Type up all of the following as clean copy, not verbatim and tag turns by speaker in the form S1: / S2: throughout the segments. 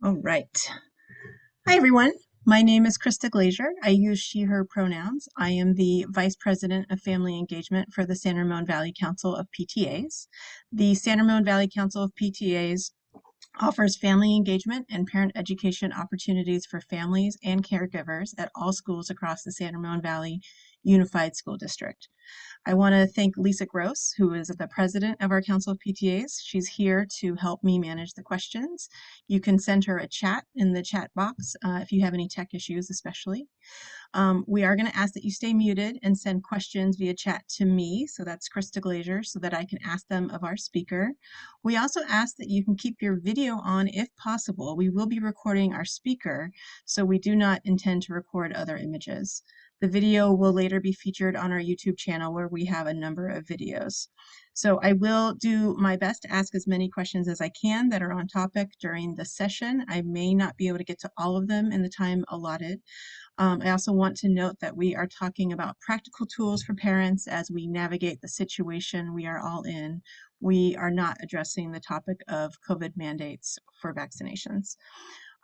S1: All right. Hi, everyone. My name is Krista Glazier. I use she, her pronouns. I am the Vice President of Family Engagement for the San Ramon Valley Council of PTAs. The San Ramon Valley Council of PTAs offers family engagement and parent education opportunities for families and caregivers at all schools across the San Ramon Valley Unified School District. I want to thank Lisa Gross, who is the president of our Council of PTAs. She's here to help me manage the questions. You can send her a chat in the chat box if you have any tech issues, especially. We are going to ask that you stay muted and send questions via chat to me. So that's Krista Glazier, so that I can ask them of our speaker. We also ask that you can keep your video on if possible. We will be recording our speaker, so we do not intend to record other images. The video will later be featured on our YouTube channel where we have a number of videos. So I will do my best to ask as many questions as I can that are on topic during the session. I may not be able to get to all of them in the time allotted. I also want to note that we are talking about practical tools for parents as we navigate the situation we are all in. We are not addressing the topic of COVID mandates for vaccinations.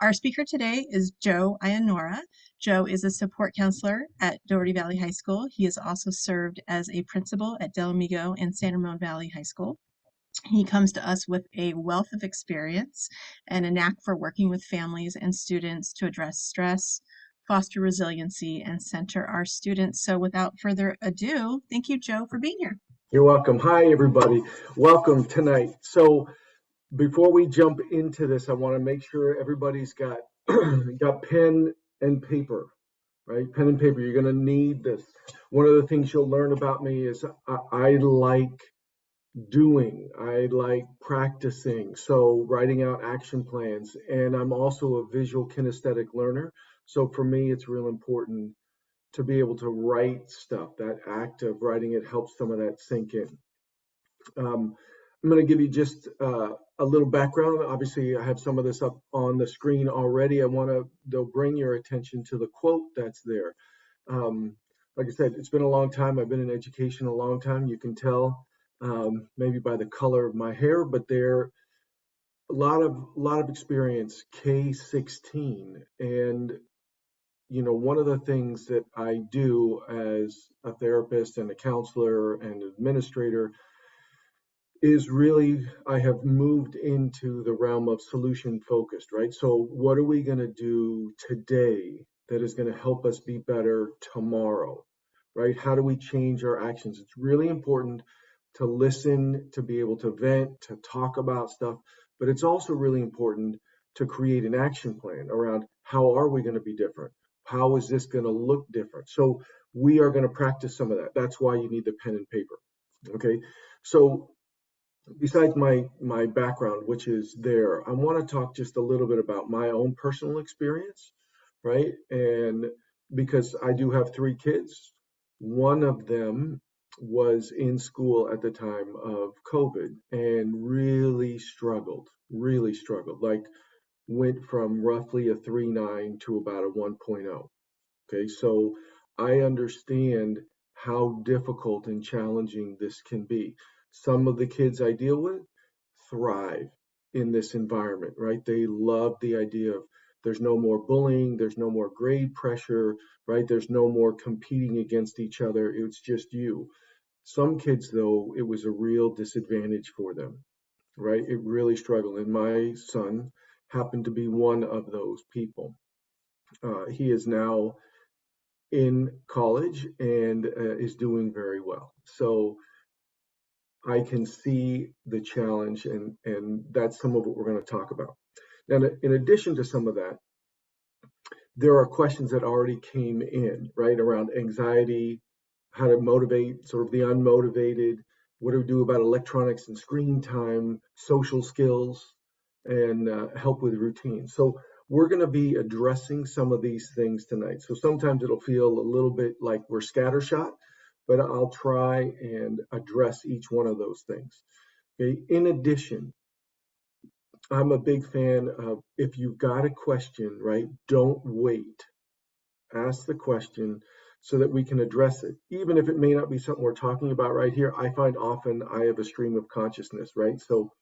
S1: Our speaker today is Joe Iannora. Joe is a support counselor at Dougherty Valley High School. He has also served as a principal at Del Amigo and San Ramon Valley High School. He comes to us with a wealth of experience and a knack for working with families and students to address stress, foster resiliency, and center our students. So without further ado, thank you, Joe, for being here.
S2: You're welcome. Hi, everybody. Welcome tonight. So before we jump into this, I want to make sure everybody's got got pen and paper, right? Pen and paper. You're going to need this. One of the things you'll learn about me is I like doing. I like practicing. So writing out action plans. And I'm also a visual kinesthetic learner. So for me, it's real important to be able to write stuff. That act of writing it helps some of that sink in. I'm going to give you just a little background. Obviously, I have some of this up on the screen already. I want to bring your attention to the quote that's there. Like I said, it's been a long time. I've been in education a long time. You can tell maybe by the color of my hair, but there a lot of experience. K-16, and one of the things that I do as a therapist and a counselor and administrator is really, I have moved into the realm of solution focused, right? So what are we going to do today that is going to help us be better tomorrow, right? How do we change our actions? It's really important to listen, to be able to vent, to talk about stuff, but it's also really important to create an action plan around how are we going to be different? How is this going to look different? So we are going to practice some of that. That's why you need the pen and paper. Okay. So besides my background, which is there, I want to talk just a little bit about my own personal experience, right? And because I do have 3 kids, one of them was in school at the time of COVID and really struggled, like went from roughly a 3.9 to about a 1.0. Okay, so I understand how difficult and challenging this can be. Some of the kids I deal with thrive in this environment, right? They love the idea of there's no more bullying, there's no more grade pressure, right? There's no more competing against each other. It's just you. Some kids, though, it was a real disadvantage for them, right? It really struggled. And my son happened to be one of those people. He is now in college and is doing very well. So I can see the challenge, and that's some of what we're going to talk about. Now, in addition to some of that, there are questions that already came in, right, around anxiety, how to motivate sort of the unmotivated, what do we do about electronics and screen time, social skills, and help with routine. So we're going to be addressing some of these things tonight. So sometimes it'll feel a little bit like we're scattershot, but I'll try and address each one of those things. Okay. In addition, I'm a big fan of if you've got a question, right, don't wait. Ask the question so that we can address it. Even if it may not be something we're talking about right here, I find often I have a stream of consciousness, right? So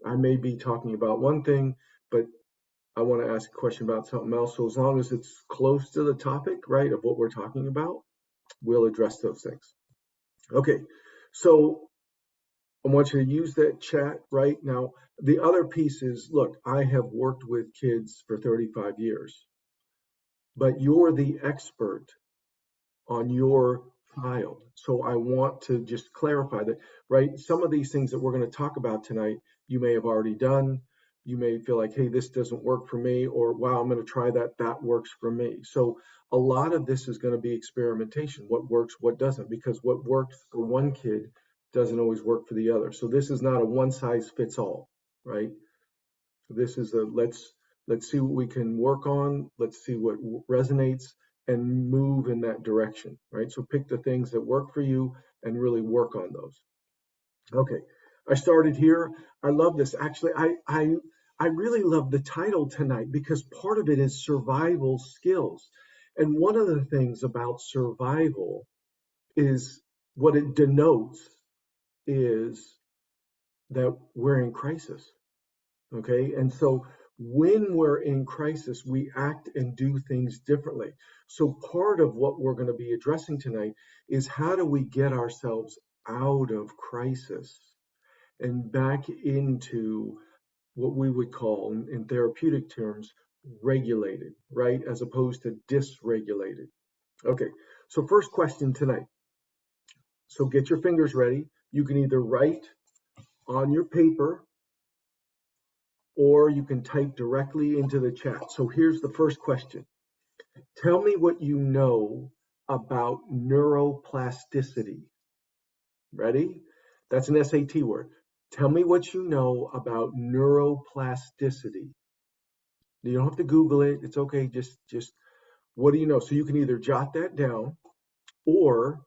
S2: I may be talking about one thing, but I want to ask a question about something else. So as long as it's close to the topic, right, of what we're talking about, we'll address those things. Okay, so I want you to use that chat right now. The other piece is, look, I have worked with kids for 35 years, but you're the expert on your child. So I want to just clarify that, right? Some of these things that we're going to talk about tonight, you may have already done. You may feel like, hey, this doesn't work for me, or wow, I'm going to try that. That works for me. So a lot of this is going to be experimentation. What works, what doesn't, because what works for one kid doesn't always work for the other. So this is not a one size fits all, right? This is a let's see what we can work on. Let's see what resonates and move in that direction, right? So pick the things that work for you and really work on those. Okay, I started here. I love this. Actually, I really love the title tonight because part of it is survival skills. And one of the things about survival is what it denotes is that we're in crisis. Okay. And so when we're in crisis, we act and do things differently. So part of what we're going to be addressing tonight is how do we get ourselves out of crisis and back into what we would call, in therapeutic terms, regulated, right? As opposed to dysregulated. Okay. So first question tonight. So get your fingers ready. You can either write on your paper or you can type directly into the chat. So here's the first question. Tell me what you know about neuroplasticity. Ready? That's an SAT word. Tell me what you know about neuroplasticity. You don't have to Google it. It's okay. Just what do you know? So you can either jot that down or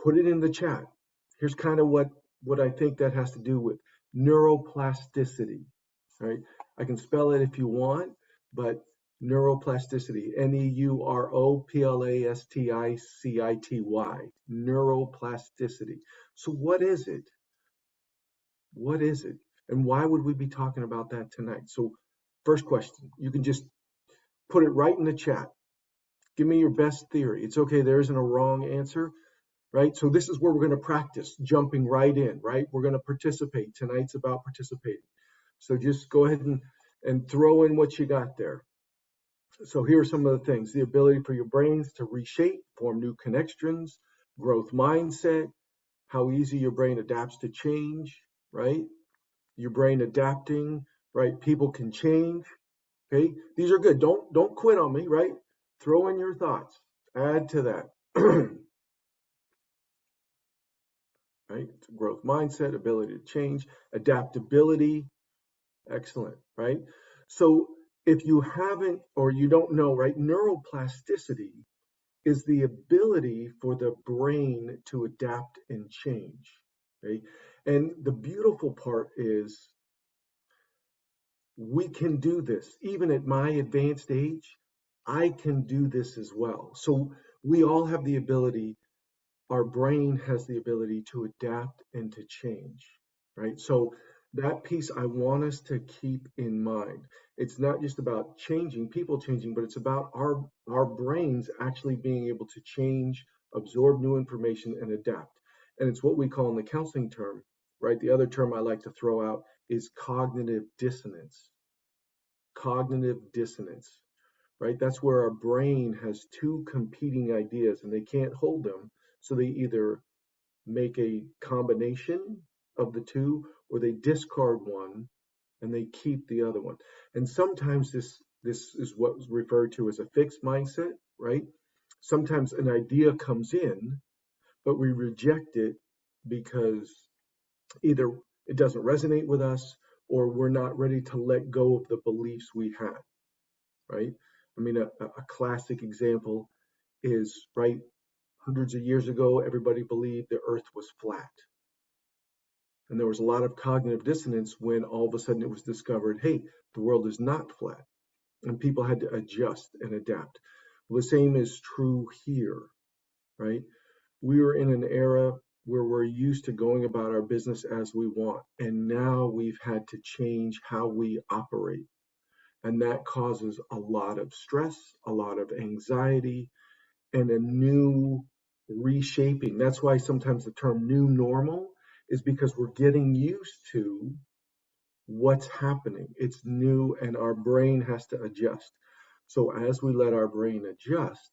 S2: put it in the chat. Here's kind of what I think that has to do with neuroplasticity, right? I can spell it if you want, but neuroplasticity, neuroplasticity, neuroplasticity. So what is it? What is it? And why would we be talking about that tonight? So first question, you can just put it right in the chat. Give me your best theory. It's okay, there isn't a wrong answer, right? So this is where we're going to practice jumping right in, right? We're going to participate. Tonight's about participating. So just go ahead and throw in what you got there. So here are some of the things: the ability for your brains to reshape, form new connections, growth mindset, how easy your brain adapts to change, right? Your brain adapting, right? People can change. Okay, these are good. Don't quit on me, right? Throw in your thoughts. Add to that. Right? Growth mindset, ability to change, adaptability. Excellent, right? So if you haven't or you don't know, right, neuroplasticity is the ability for the brain to adapt and change, right? And the beautiful part is we can do this. Even at my advanced age, I can do this as well. So we all have the ability, our brain has the ability to adapt and to change, right? So that piece I want us to keep in mind. It's not just about changing, people changing, but it's about our brains actually being able to change, absorb new information, and adapt. And it's what we call in the counseling term, right? The other term I like to throw out is cognitive dissonance. Cognitive dissonance, right? That's where our brain has two competing ideas and they can't hold them. So they either make a combination of the two or they discard one and they keep the other one. And sometimes this is what's referred to as a fixed mindset, right? Sometimes an idea comes in, but we reject it because either it doesn't resonate with us or we're not ready to let go of the beliefs we had, right? I mean, a classic example is, right, hundreds of years ago, everybody believed the earth was flat. And there was a lot of cognitive dissonance when all of a sudden it was discovered, hey, the world is not flat. And people had to adjust and adapt. Well, the same is true here, right? We are in an era where we're used to going about our business as we want. And now we've had to change how we operate. And that causes a lot of stress, a lot of anxiety, and a new reshaping. That's why sometimes the term new normal is because we're getting used to what's happening. It's new and our brain has to adjust. So as we let our brain adjust,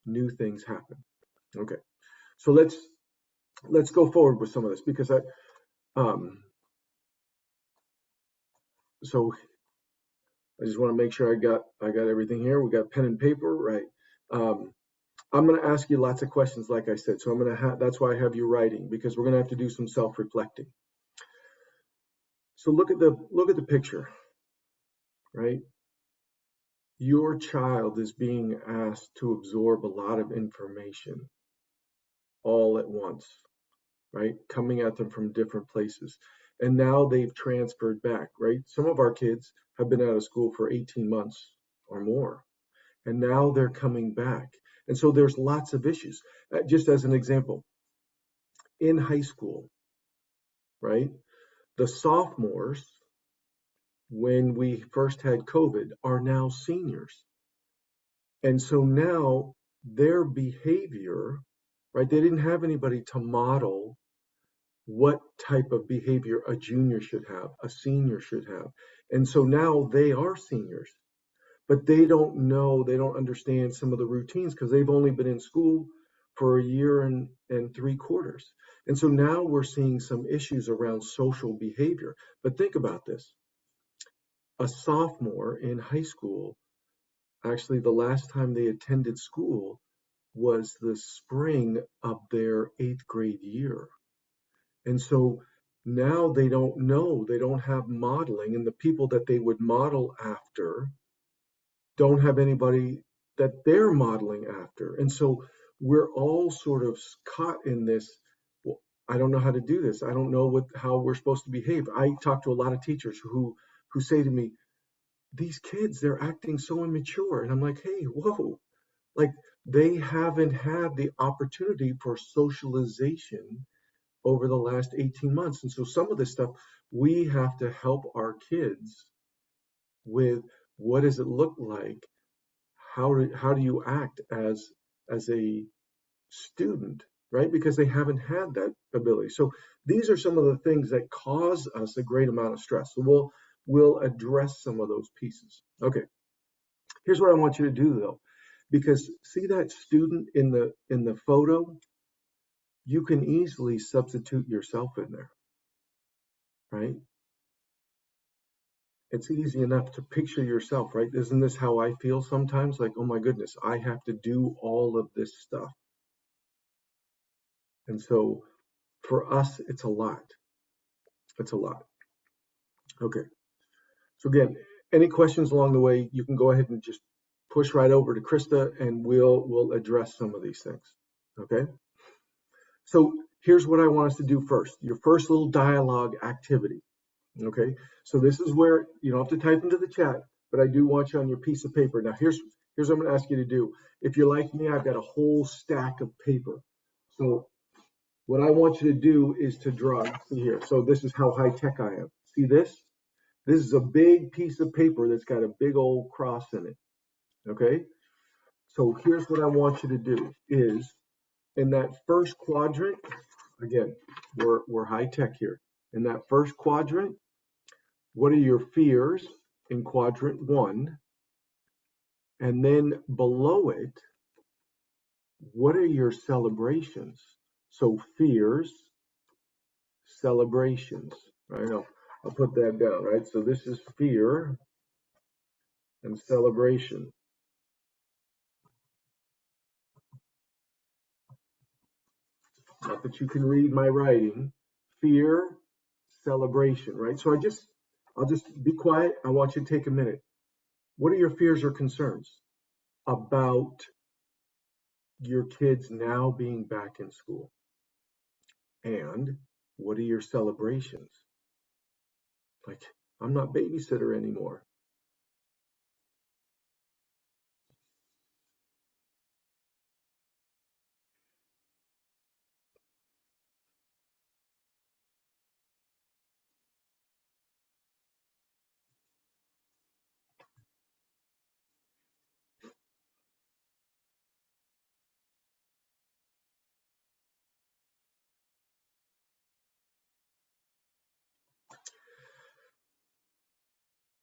S2: new things happen. Okay. So let's go forward with some of this because um so I just want to make sure I got everything here. We got pen and paper, right? Um I'm going to ask you lots of questions, like I said. So I'm going to have, that's why I have you writing, because we're going to have to do some self-reflecting. So look at the picture, right? Your child is being asked to absorb a lot of information all at once, right? Coming at them from different places. And now they've transferred back, right? Some of our kids have been out of school for 18 months or more, and now they're coming back. And so there's lots of issues. Just as an example, in high school, right? The sophomores, when we first had COVID, are now seniors. And so now their behavior, right? They didn't have anybody to model what type of behavior a junior should have, a senior should have. And so now they are seniors, but they don't know, they don't understand some of the routines because they've only been in school for a year and 3/4. And so now we're seeing some issues around social behavior. But think about this. A sophomore in high school, actually the last time they attended school was the spring of their 8th grade year. And so now they don't know, they don't have modeling, and the people that they would model after don't have anybody that they're modeling after. And so we're all sort of caught in this. Well, I don't know how to do this. I don't know how we're supposed to behave. I talk to a lot of teachers who say to me, these kids, they're acting so immature. And I'm like, hey, whoa, like they haven't had the opportunity for socialization over the last 18 months. And so some of this stuff, we have to help our kids with what does it look like? How do you act as a student, right? Because they haven't had that ability. So these are some of the things that cause us a great amount of stress. So we'll address some of those pieces. Okay. Here's what I want you to do though, because see that student in the photo, you can easily substitute yourself in there, right? It's easy enough to picture yourself, right? Isn't this how I feel sometimes? Like, oh my goodness, I have to do all of this stuff. And so for us, it's a lot. It's a lot. Okay. So again, any questions along the way, you can go ahead and just push right over to Krista and we'll address some of these things. Okay. So here's what I want us to do first. Your first little dialogue activity. Okay. So this is where you don't have to type into the chat, but I do want you on your piece of paper. Now here's what I'm gonna ask you to do. If you're like me, I've got a whole stack of paper. So what I want you to do is to draw. See here. So this is how high tech I am. See this? This is a big piece of paper that's got a big old cross in it. Okay? So here's what I want you to do is in that first quadrant, again, we're high tech here. In that first quadrant, what are your fears in quadrant 1? And then below it, what are your celebrations? So fears, celebrations, right? I'll put that down, right? So this is fear and celebration. Not that you can read my writing. Fear, celebration, right? So I'll just be quiet. I want you to take a minute. What are your fears or concerns about your kids now being back in school? And what are your celebrations? Like, I'm not babysitter anymore.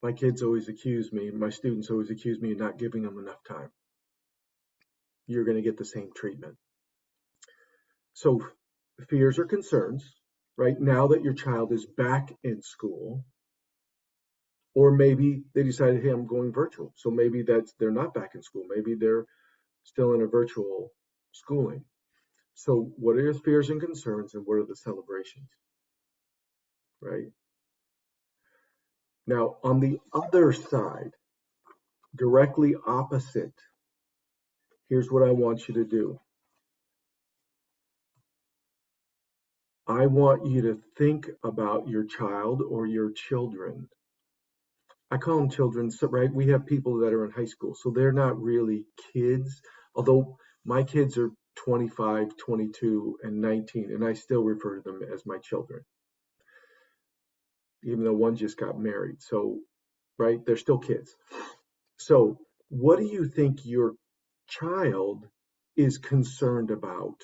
S2: My kids always accuse me, my students always accuse me of not giving them enough time. You're going to get the same treatment. So fears or concerns, right? Now that your child is back in school, or maybe they decided, hey, I'm going virtual. So maybe they're not back in school. Maybe they're still in a virtual schooling. So what are your fears and concerns, and what are the celebrations, right? Now, on the other side, directly opposite, here's what I want you to do. I want you to think about your child or your children. I call them children, so, right? We have people that are in high school, so they're not really kids, although my kids are 25, 22, and 19, and I still refer to them as my children, even though one just got married. So, right, they're still kids. So, what do you think your child is concerned about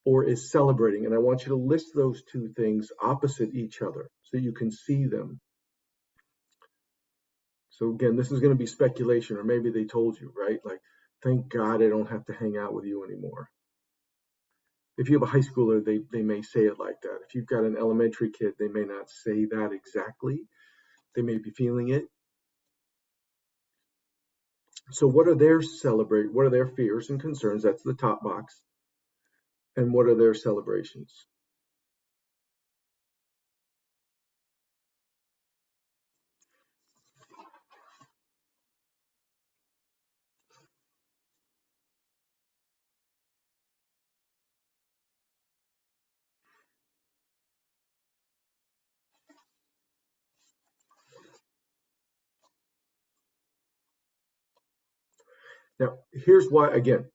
S2: or is celebrating? And I want you to list those two things opposite each other so you can see them. So again, this is going to be speculation, or maybe they told you, right? Like, thank God I don't have to hang out with you anymore. If you have a high schooler, they may say it like that. If you've got an elementary kid, they may not say that exactly. They may be feeling it. So what are their fears and concerns? That's the top box. And what are their celebrations? Now, here's why, again,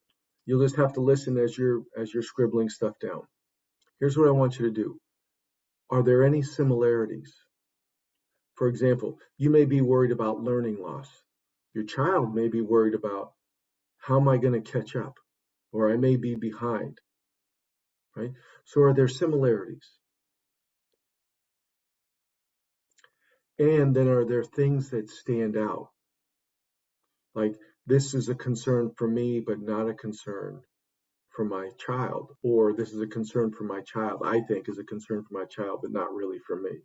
S2: you'll just have to listen as you're scribbling stuff down. Here's what I want you to do. Are there any similarities? For example, you may be worried about learning loss. Your child may be worried about, how am I going to catch up? Or I may be behind, right? So are there similarities? And then are there things that stand out? Like, this is a concern for me, but not a concern for my child. Or this is a concern for my child, I think is a concern for my child, but not really for me.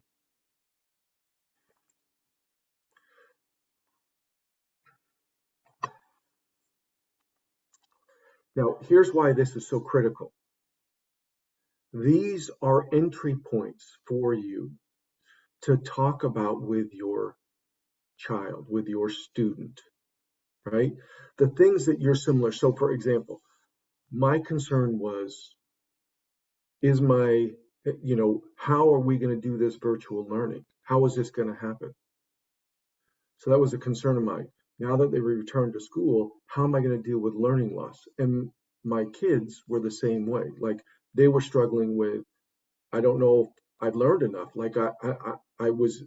S2: Now, here's why this is so critical. These are entry points for you to talk about with your child, with your student, right? The things that you're similar. So, for example, my concern was, how are we going to do this virtual learning? How is this going to happen? So that was a concern of mine. Now that they returned to school, how am I going to deal with learning loss? And my kids were the same way. Like, they were struggling with, I don't know if I've learned enough. Like, I was,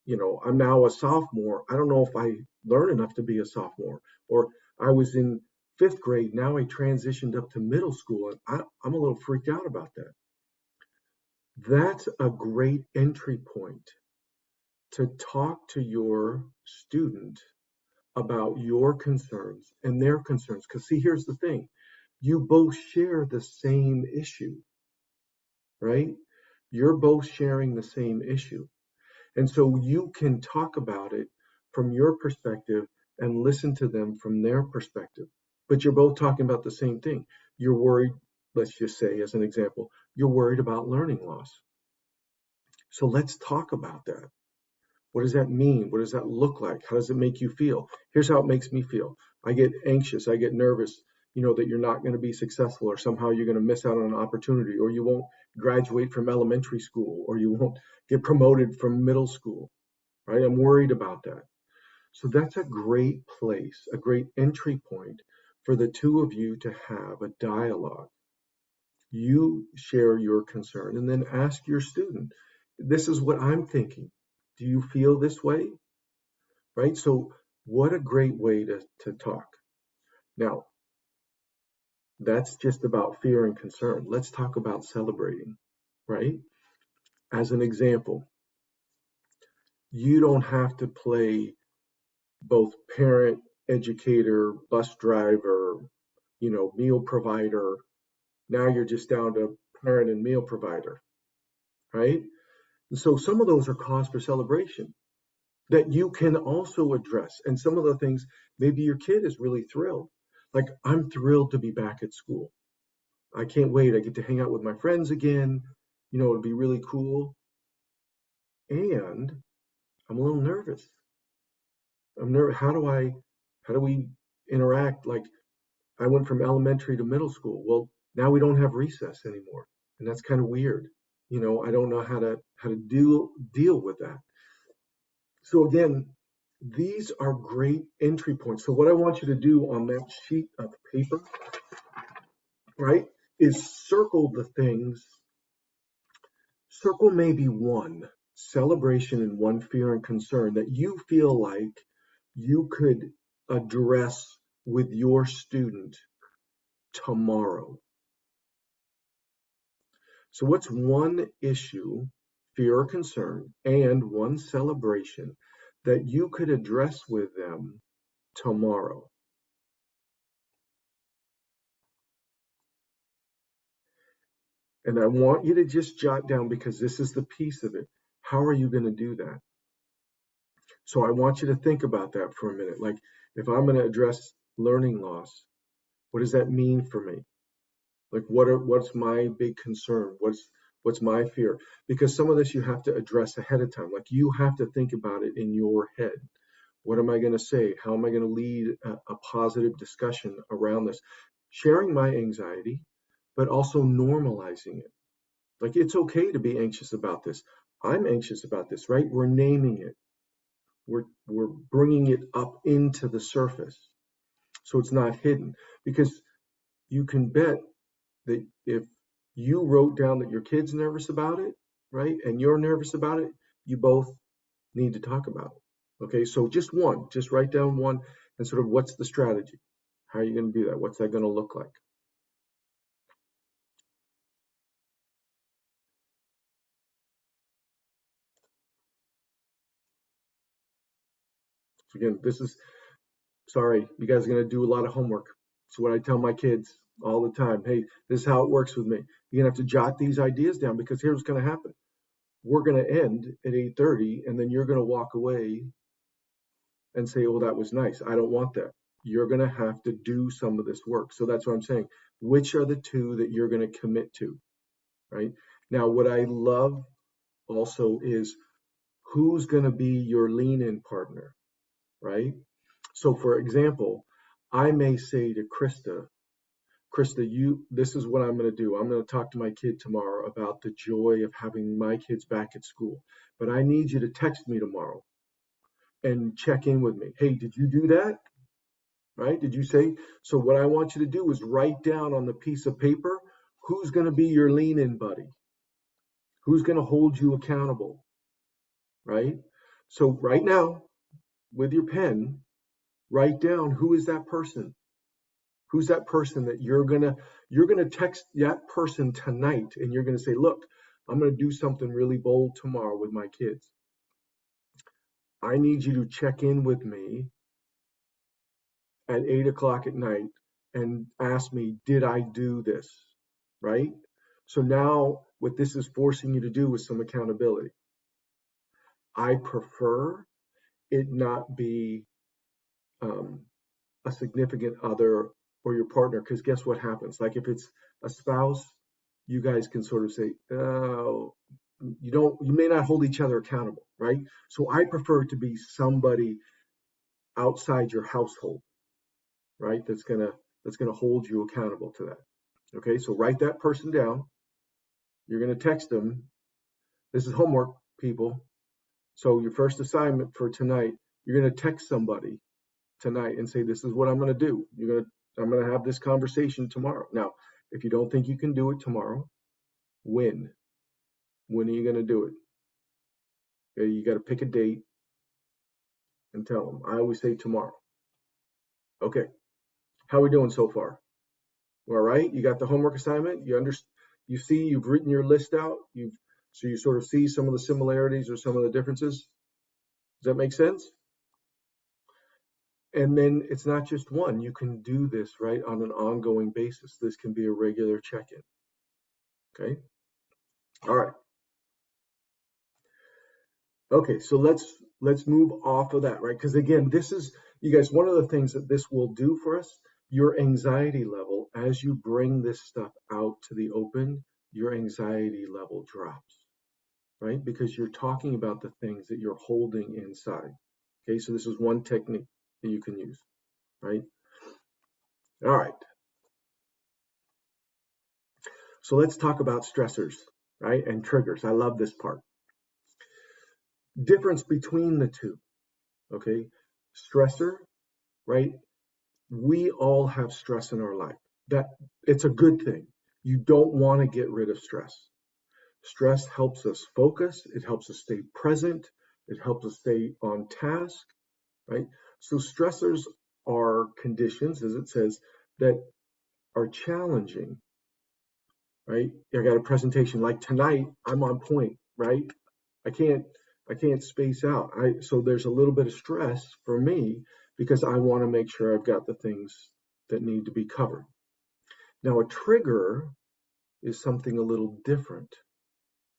S2: I'm now a sophomore. I don't know if I learned enough to be a sophomore. Or I was in fifth grade. Now I transitioned up to middle school, and I'm a little freaked out about that. That's a great entry point to talk to your student about your concerns and their concerns. Because, see, here's the thing, you both share the same issue, right? You're both sharing the same issue. And so you can talk about it from your perspective and listen to them from their perspective. But you're both talking about the same thing. You're worried, let's just say, as an example, you're worried about learning loss. So let's talk about that. What does that mean? What does that look like? How does it make you feel? Here's how it makes me feel. I get anxious. I get nervous, that you're not going to be successful, or somehow you're going to miss out on an opportunity, or you won't graduate from elementary school, or you won't get promoted from middle school, right? I'm worried about that. So that's a great place, a great entry point for the two of you to have a dialogue. You share your concern and then ask your student, this is what I'm thinking. Do you feel this way? Right? So what a great way to talk. Now, that's just about fear and concern. Let's talk about celebrating, right? As an example, you don't have to play both parent, educator, bus driver, meal provider. Now you're just down to parent and meal provider, right? And so some of those are cause for celebration that you can also address. And some of the things, maybe your kid is really thrilled. Like, I'm thrilled to be back at school. I can't wait. I get to hang out with my friends again. It'll be really cool. And I'm a little nervous. I'm nervous. How do we interact? Like, I went from elementary to middle school. Well, now we don't have recess anymore. And that's kind of weird. I don't know how to deal with that. So again, these are great entry points. So what I want you to do on that sheet of paper, right, is circle the things. Circle maybe one celebration and one fear and concern that you feel like you could address with your student tomorrow. So what's one issue, fear or concern, and one celebration that you could address with them tomorrow? And I want you to just jot down, because this is the piece of it. How are you going to do that? So I want you to think about that for a minute. Like, if I'm going to address learning loss, what does that mean for me? Like, what's my big concern? What's my fear? Because some of this you have to address ahead of time. Like, you have to think about it in your head. What am I going to say? How am I going to lead a positive discussion around this? Sharing my anxiety, but also normalizing it. Like, it's okay to be anxious about this. I'm anxious about this, right? We're naming it. We're bringing it up into the surface, so it's not hidden. Because you can bet that if you wrote down that your kid's nervous about it, right, and you're nervous about it, you both need to talk about it. Okay, so just write down one, and sort of, what's the strategy? How are you going to do that? What's that going to look like? So again, sorry, you guys are going to do a lot of homework. It's what I tell my kids all the time. Hey, this is how it works with me. You're going to have to jot these ideas down, because here's what's going to happen. We're going to end at 8:30, and then you're going to walk away and say, well, that was nice. I don't want that. You're going to have to do some of this work. So that's what I'm saying. Which are the two that you're going to commit to, right? Now, what I love also is, who's going to be your lean-in partner, right? So for example, I may say to Krista, this is what I'm going to do. I'm going to talk to my kid tomorrow about the joy of having my kids back at school. But I need you to text me tomorrow and check in with me. Hey, did you do that? Right? Did you say? So what I want you to do is write down on the piece of paper, who's going to be your lean-in buddy? Who's going to hold you accountable? Right? So right now, with your pen, write down, who is that person? Who's that person that you're gonna text that person tonight, and you're gonna say, look, I'm gonna do something really bold tomorrow with my kids. I need you to check in with me at 8 o'clock at night and ask me, did I do this? Right? So now what this is forcing you to do is some accountability. I prefer it not be a significant other or your partner, because guess what happens? Like, if it's a spouse, you guys can sort of say, oh, you may not hold each other accountable, right? So I prefer it to be somebody outside your household, right? That's gonna hold you accountable to that. Okay, so write that person down. You're gonna text them. This is homework, people. So your first assignment for tonight, you're gonna text somebody tonight and say, this is what I'm gonna do. I'm gonna have this conversation tomorrow. Now, if you don't think you can do it tomorrow, when? When are you gonna do it? Okay, you gotta pick a date and tell them. I always say tomorrow. Okay, how are we doing so far? All right, you got the homework assignment. You see, you've written your list out. So you sort of see some of the similarities or some of the differences. Does that make sense? And then it's not just one. You can do this, right, on an ongoing basis. This can be a regular check-in. Okay. All right. Okay, so let's move off of that, right? Because again, this is, you guys, one of the things that this will do for us, your anxiety level, as you bring this stuff out to the open, your anxiety level drops, right? Because you're talking about the things that you're holding inside. Okay, so this is one technique that you can use, right? All right. So let's talk about stressors, right? And triggers. I love this part. Difference between the two, okay? Stressor, right? We all have stress in our life. That it's a good thing. You don't want to get rid of stress. Stress helps us focus, it helps us stay present, it helps us stay on task, right? So stressors are conditions, as it says, that are challenging, right? I got a presentation like tonight, I'm on point, right? I can't space out. So there's a little bit of stress for me because I want to make sure I've got the things that need to be covered. Now, a trigger is something a little different,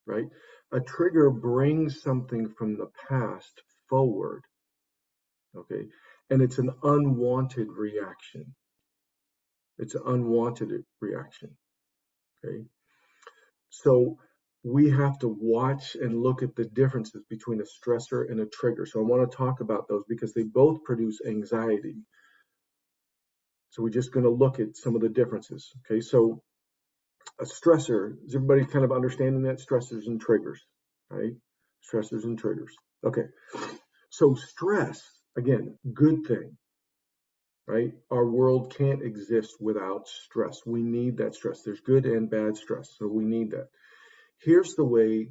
S2: right? A trigger brings something from the past forward, okay? And it's an unwanted reaction. It's an unwanted reaction, okay? So we have to watch and look at the differences between a stressor and a trigger. So I want to talk about those because they both produce anxiety. So we're just going to look at some of the differences, okay? So a stressor, is everybody kind of understanding that? Stressors and triggers, right? Stressors and triggers. Okay. So stress, again, good thing, right? Our world can't exist without stress. We need that stress. There's good and bad stress, so we need that. Here's the way,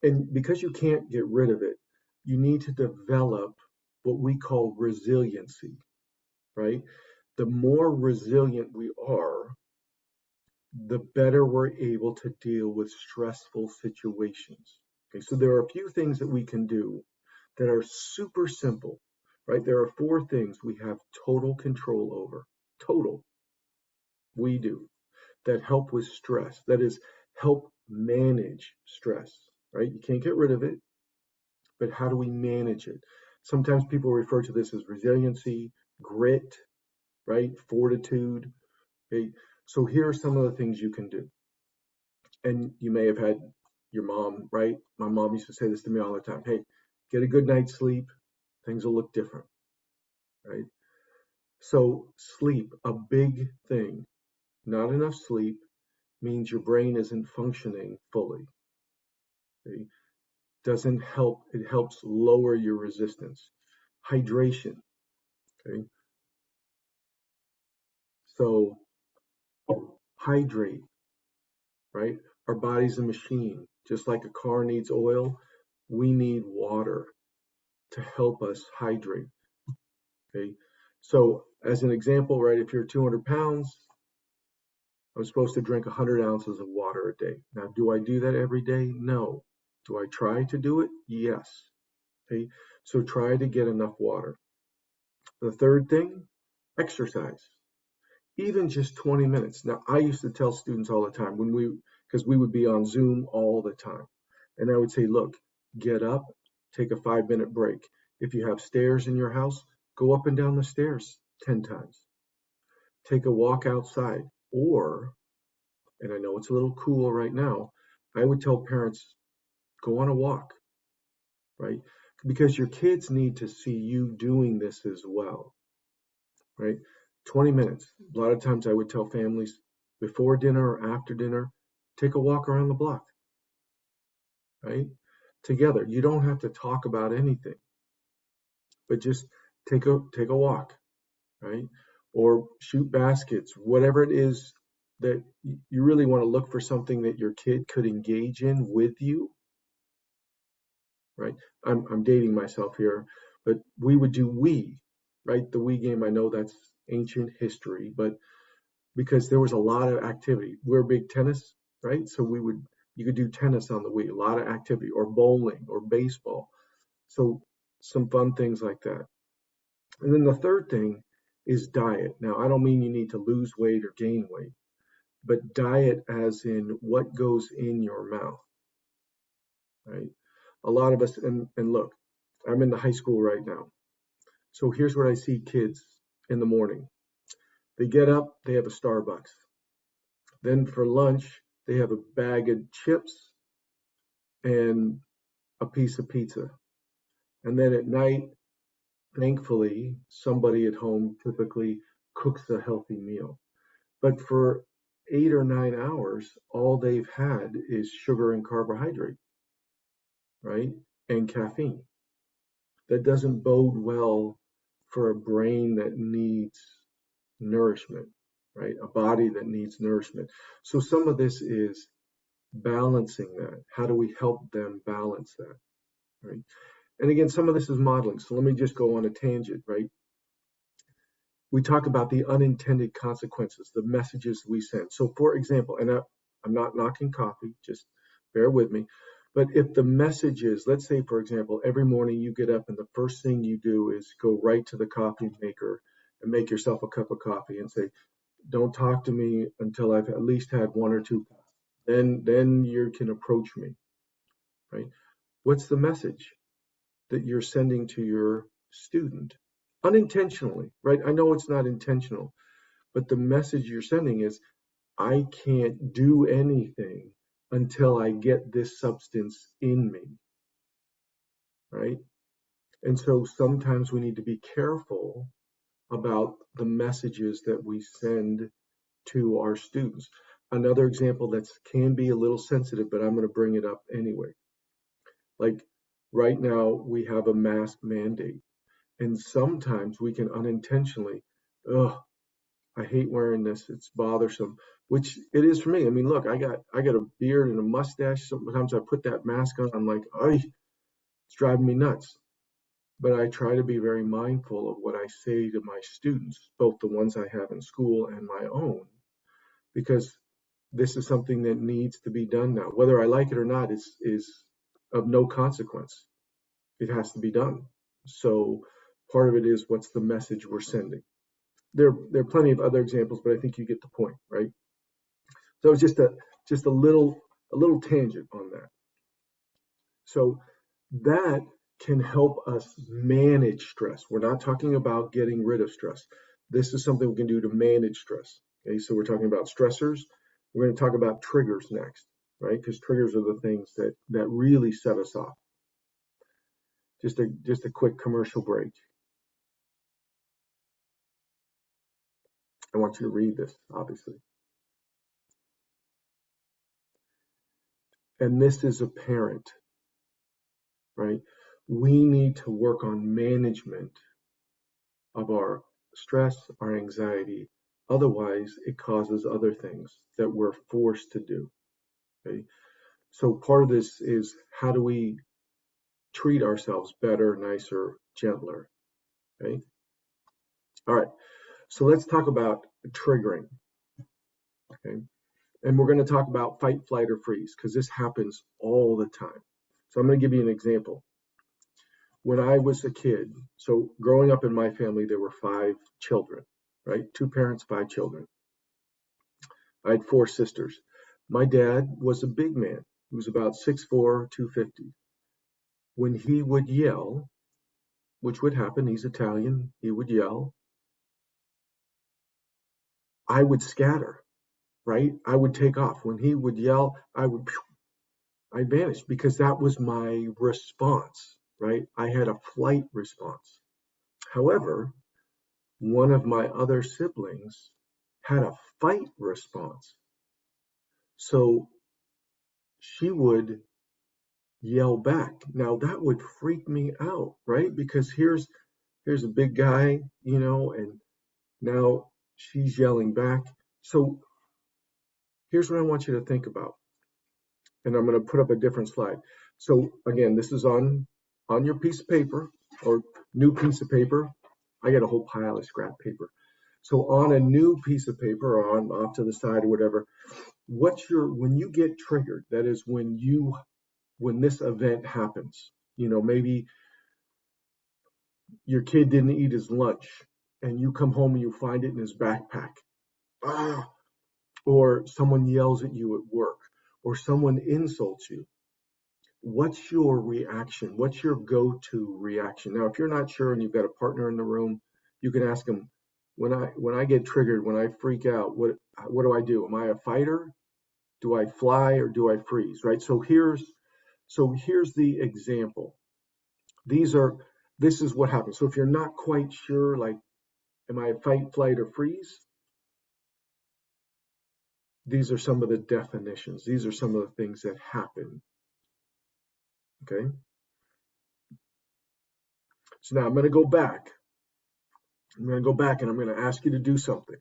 S2: and because you can't get rid of it, you need to develop what we call resiliency, right? The more resilient we are, the better we're able to deal with stressful situations. Okay, so there are a few things that we can do that are super simple, right? There are 4 things we have total control over. Total, we do, that help with stress. That is, help manage stress, right? You can't get rid of it, but how do we manage it? Sometimes people refer to this as resiliency, grit, right? Fortitude. Okay, so here are some of the things you can do. And you may have had your mom, right? My mom used to say this to me all the time. Hey, get a good night's sleep, things will look different, right? So sleep, a big thing. Not enough sleep means your brain isn't functioning fully. Okay? Doesn't help, it helps lower your resistance. Hydration, okay? So hydrate, right? Our body's a machine. Just like a car needs oil, we need water to help us hydrate. Okay, so as an example, right, if you're 200 pounds, I'm supposed to drink 100 ounces of water a day. Now, do I do that every day? No. Do I try to do it? Yes. Okay, so try to get enough water. The third thing, exercise. Even just 20 minutes. Now, I used to tell students all the time because we would be on Zoom all the time. And I would say, look, get up, take a 5-minute break. If you have stairs in your house, go up and down the stairs 10 times. Take a walk outside. Or, and I know it's a little cool right now, I would tell parents, go on a walk, right? Because your kids need to see you doing this as well, right? 20 minutes. A lot of times I would tell families before dinner or after dinner, take a walk around the block, right? Together. You don't have to talk about anything, but just take a walk, right? Or shoot baskets, whatever it is that you really want to look for something that your kid could engage in with you, right? I'm dating myself here, but we would do Wii, right? The Wii game, I know that's ancient history, but because there was a lot of activity. We're big tennis, right? So you could do tennis on the Wii, a lot of activity, or bowling or baseball. So some fun things like that. And then the third thing is diet. Now, I don't mean you need to lose weight or gain weight, but diet as in what goes in your mouth, right? A lot of us, and look, I'm in the high school right now. So here's what I see kids in the morning. They get up, they have a Starbucks. Then for lunch, they have a bag of chips and a piece of pizza. And then at night, thankfully, somebody at home typically cooks a healthy meal. But for 8 or 9 hours, all they've had is sugar and carbohydrate, right? And caffeine. That doesn't bode well for a brain that needs nourishment, right? A body that needs nourishment. So some of this is balancing that. How do we help them balance that, right? And again, some of this is modeling. So let me just go on a tangent, right? We talk about the unintended consequences, the messages we send. So for example, and I'm not knocking coffee, just bear with me. But if the message is, let's say, for example, every morning you get up and the first thing you do is go right to the coffee maker and make yourself a cup of coffee and say, don't talk to me until I've at least had 1 or 2 cups. Then you can approach me, right? What's the message that you're sending to your student? Unintentionally, right? I know it's not intentional, but the message you're sending is, I can't do anything until I get this substance in me, right? And so sometimes we need to be careful about the messages that we send to our students. Another example that can be a little sensitive, but I'm going to bring it up anyway. Like right now, we have a mask mandate, and sometimes we can unintentionally, oh, I hate wearing this. It's bothersome, which it is for me. I mean, look, I got a beard and a mustache. Sometimes I put that mask on. I'm like, oh, it's driving me nuts. But I try to be very mindful of what I say to my students, both the ones I have in school and my own, because this is something that needs to be done now. Whether I like it or not is of no consequence. It has to be done. So part of it is, what's the message we're sending? There are plenty of other examples, but I think you get the point, right? So it's just a little tangent on that. So that can help us manage stress. We're not talking about getting rid of stress. This is something we can do to manage stress. Okay, so we're talking about stressors. We're going to talk about triggers next, right? Because triggers are the things that really set us off. Just a quick commercial break. I want you to read this, obviously. And this is a parent, right? We need to work on management of our stress, our anxiety. Otherwise, it causes other things that we're forced to do. Okay? So part of this is, how do we treat ourselves better, nicer, gentler? Okay? All right. So let's talk about triggering. Okay? And we're going to talk about fight, flight, or freeze, because this happens all the time. So I'm going to give you an example. When I was a kid, so growing up in my family, there were 5 children, right? 2 parents, 5 children. I had 4 sisters. My dad was a big man. He was about 6'4", 250. When he would yell, which would happen, he's Italian, he would yell, I would scatter, right? I would take off. When he would yell, I'd vanish, because that was my response, right? I had a flight response. However, one of my other siblings had a fight response. So she would yell back. Now that would freak me out, right? Because here's a big guy, and now she's yelling back. So here's what I want you to think about. And I'm going to put up a different slide. So again, this is on your piece of paper, or new piece of paper. I got a whole pile of scrap paper. So on a new piece of paper, or on off to the side or whatever, when you get triggered, that is when this event happens, maybe your kid didn't eat his lunch and you come home and you find it in his backpack. Ah, or someone yells at you at work, or someone insults you. What's your reaction? What's your go-to reaction? Now, if you're not sure and you've got a partner in the room, you can ask them, when I get triggered, when I freak out, what do I do? Am I a fighter? Do I fly or do I freeze? Right? So here's the example. This is what happens. So if you're not quite sure, like, am I a fight, flight, or freeze? These are some of the definitions. These are some of the things that happen. Okay. So now I'm going to go back. I'm going to go back and I'm going to ask you to do something.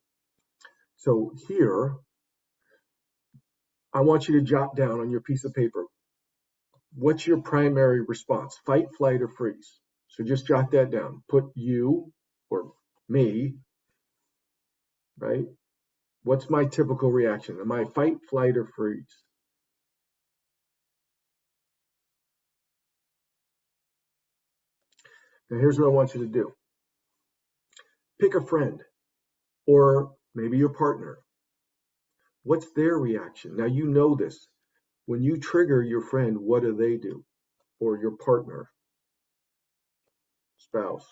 S2: So here, I want you to jot down on your piece of paper, what's your primary response? Fight, flight, or freeze? So just jot that down. Put you or me, right? What's my typical reaction? Am I fight, flight, or freeze? Now here's what I want you to do. Pick a friend or maybe your partner. What's their reaction? Now you know this. When you trigger your friend, what do they do? Or your partner, spouse,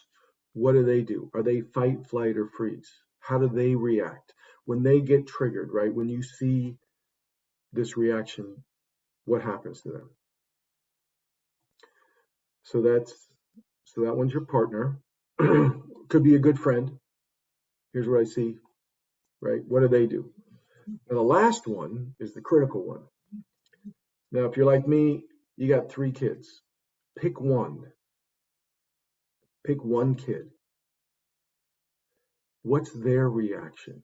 S2: what do they do? Are they fight, flight, or freeze? How do they react? When they get triggered, right? When you see this reaction, what happens to them? So that one's your partner. Could be a good friend. Here's what I see, right? What do they do? And the last one is the critical one. Now, if you're like me, you got 3 kids. Pick one. Pick one kid. What's their reaction?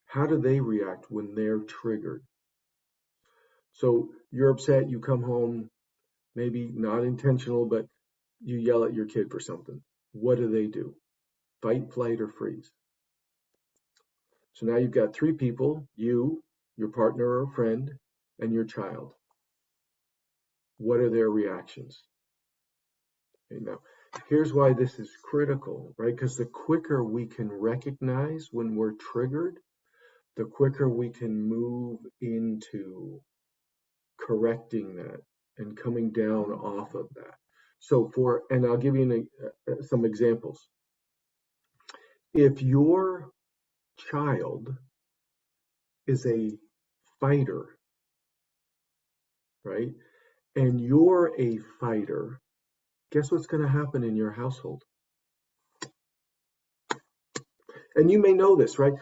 S2: How do they react when they're triggered? So you're upset, you come home, maybe not intentional, but you yell at your kid for something. What do? Fight, flight, or freeze? So now you've got 3 people, you, your partner or friend, and your child. What are their reactions? Okay, now, here's why this is critical, right? Because the quicker we can recognize when we're triggered, the quicker we can move into correcting that and coming down off of that. So and I'll give you some examples. If your child is a fighter, right, and you're a fighter, guess what's going to happen in your household? And you may know this, right?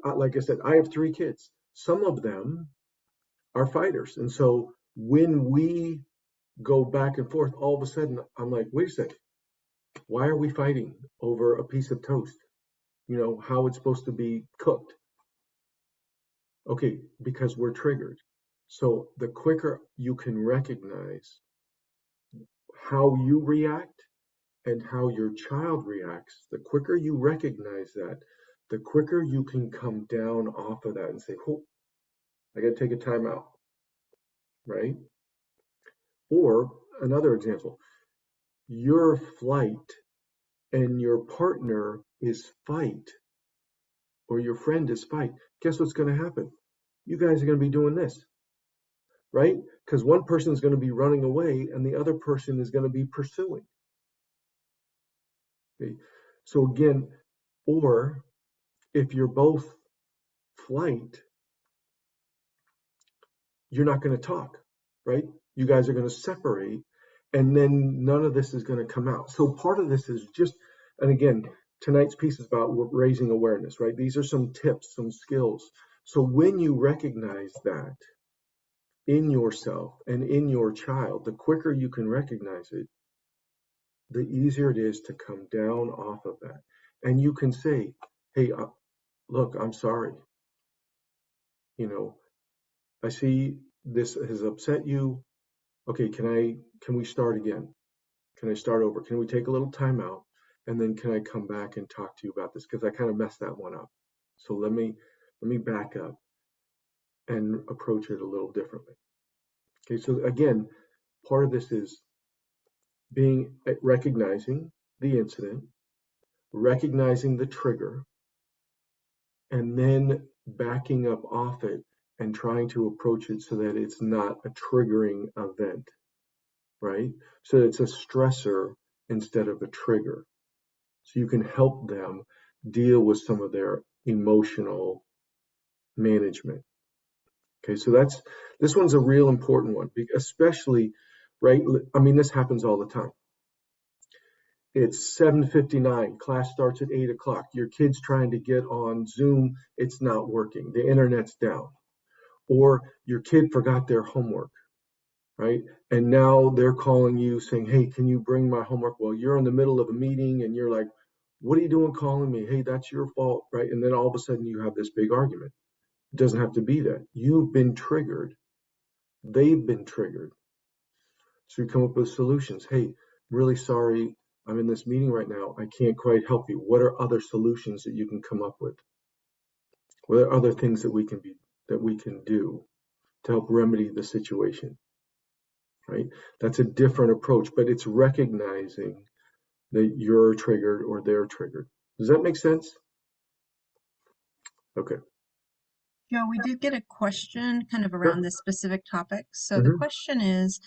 S2: Like I said, I have 3 kids. Some of them are fighters. And so when we go back and forth, all of a sudden, I'm like, wait a second, why are we fighting over a piece of toast? You know, how it's supposed to be cooked. Okay, because we're triggered. So the quicker you can recognize how you react and how your child reacts, the quicker you recognize that, the quicker you can come down off of that and say, oh, I got to take a time out, right? Or another example, your flight and your partner is fight, or your friend is fight. Guess what's going to happen? You guys are going to be doing this, right? Because one person is going to be running away and the other person is going to be pursuing. Okay? So again, or if you're both flight, you're not going to talk, right? You guys are going to separate and then none of this is going to come out. So part of this is just, and again, tonight's piece is about raising awareness, right? These are some tips, some skills. So when you recognize that in yourself and in your child, the quicker you can recognize it, the easier it is to come down off of that. And you can say, hey, look, I'm sorry. You know, I see this has upset you. Okay, can we start again? Can I start over? Can we take a little time out? And then can I come back and talk to you about this? Because I kind of messed that one up. So let me back up and approach it a little differently. Okay, so again, part of this is recognizing the incident, recognizing the trigger, and then backing up off it and trying to approach it so that it's not a triggering event, right? So it's a stressor instead of a trigger. So you can help them deal with some of their emotional management. Okay, so this one's a real important one, especially, right? I mean, this happens all the time. It's 7:59, class starts at 8 o'clock. Your kid's trying to get on Zoom, it's not working, the internet's down. Or your kid forgot their homework, right? And now they're calling you saying, hey, can you bring my homework? Well, you're in the middle of a meeting and you're like, what are you doing calling me? Hey, that's your fault, right? And then all of a sudden you have this big argument. It doesn't have to be that. You've been triggered. They've been triggered. So you come up with solutions. Hey, I'm really sorry. I'm in this meeting right now. I can't quite help you. What are other solutions that you can come up with? What are other things that we can do to help remedy the situation? Right? That's a different approach, but it's recognizing that you're triggered or they're triggered. Does that make sense? Okay.
S1: Joe, we did get a question kind of around
S2: Sure.
S1: this specific topic. So the
S2: Mhm.
S1: question is,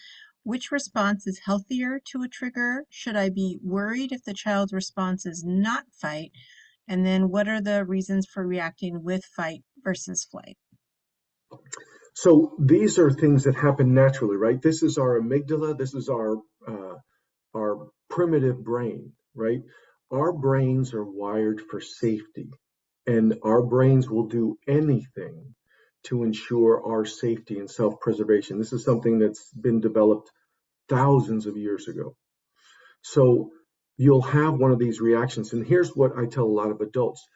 S1: which response is healthier to a trigger? Should I be worried if the child's response is not fight? And then what are the reasons for reacting with fight versus flight?
S2: So these are things that happen naturally, right? This is our amygdala. This is our primitive brain, right? Our brains are wired for safety, and our brains will do anything to ensure our safety and self-preservation. This is something that's been developed thousands of years ago. So you'll have one of these reactions. And here's what I tell a lot of adults.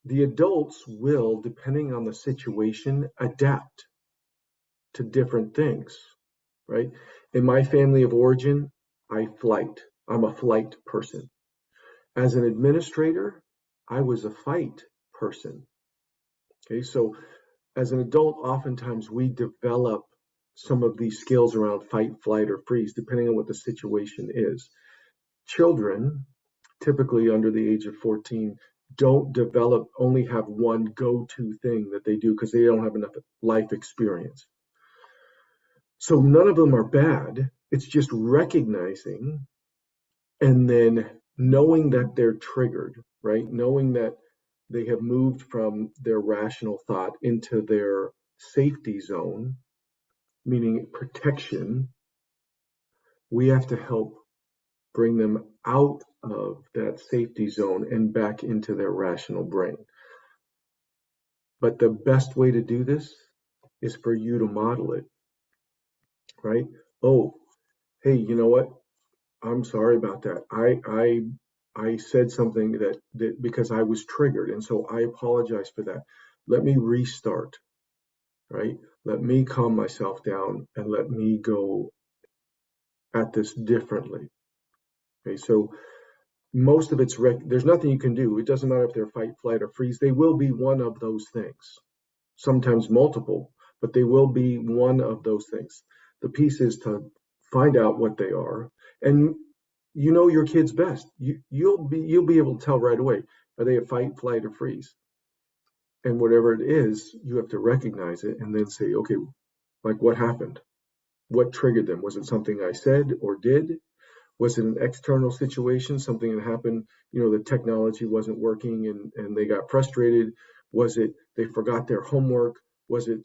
S2: The adults will, depending on the situation, adapt to different things, right? In my family of origin, I flight. I'm a flight person. As an administrator, I was a fight person. Okay, so as an adult, oftentimes we develop some of these skills around fight, flight, or freeze, depending on what the situation is. Children, typically under the age of 14, don't develop, only have one go-to thing that they do because they don't have enough life experience. So none of them are bad. It's just recognizing and then knowing that they're triggered, right? Knowing that they have moved from their rational thought into their safety zone, meaning protection. We have to help bring them out of that safety zone and back into their rational brain. But the best way to do this is for you to model it, right? Oh, hey, you know what? I'm sorry about that. I said something that because I was triggered, and so I apologize for that. Let me restart, right? Let me calm myself down and let me go at this differently. Okay, so most of it's there's nothing you can do. It doesn't matter if they're fight, flight, or freeze. They will be one of those things. Sometimes multiple, but they will be one of those things. The piece is to find out what they are, and you know your kids best. You'll be able to tell right away, are they a fight, flight, or freeze? And whatever it is, you have to recognize it and then say, okay, like what happened? What triggered them? Was it something I said or did? Was it an external situation, something that happened, the technology wasn't working and they got frustrated? Was it they forgot their homework? Was it,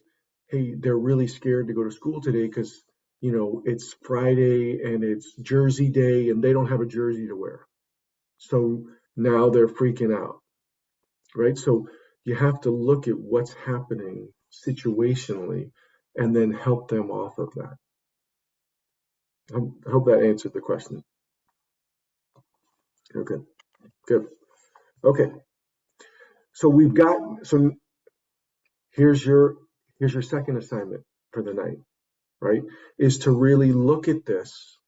S2: hey, they're really scared to go to school today because, it's Friday and it's Jersey Day and they don't have a jersey to wear. So now they're freaking out, right? So you have to look at what's happening situationally and then help them off of that. I hope that answered the question. Okay, good. Okay, so here's your second assignment for the night, right? Is to really look at this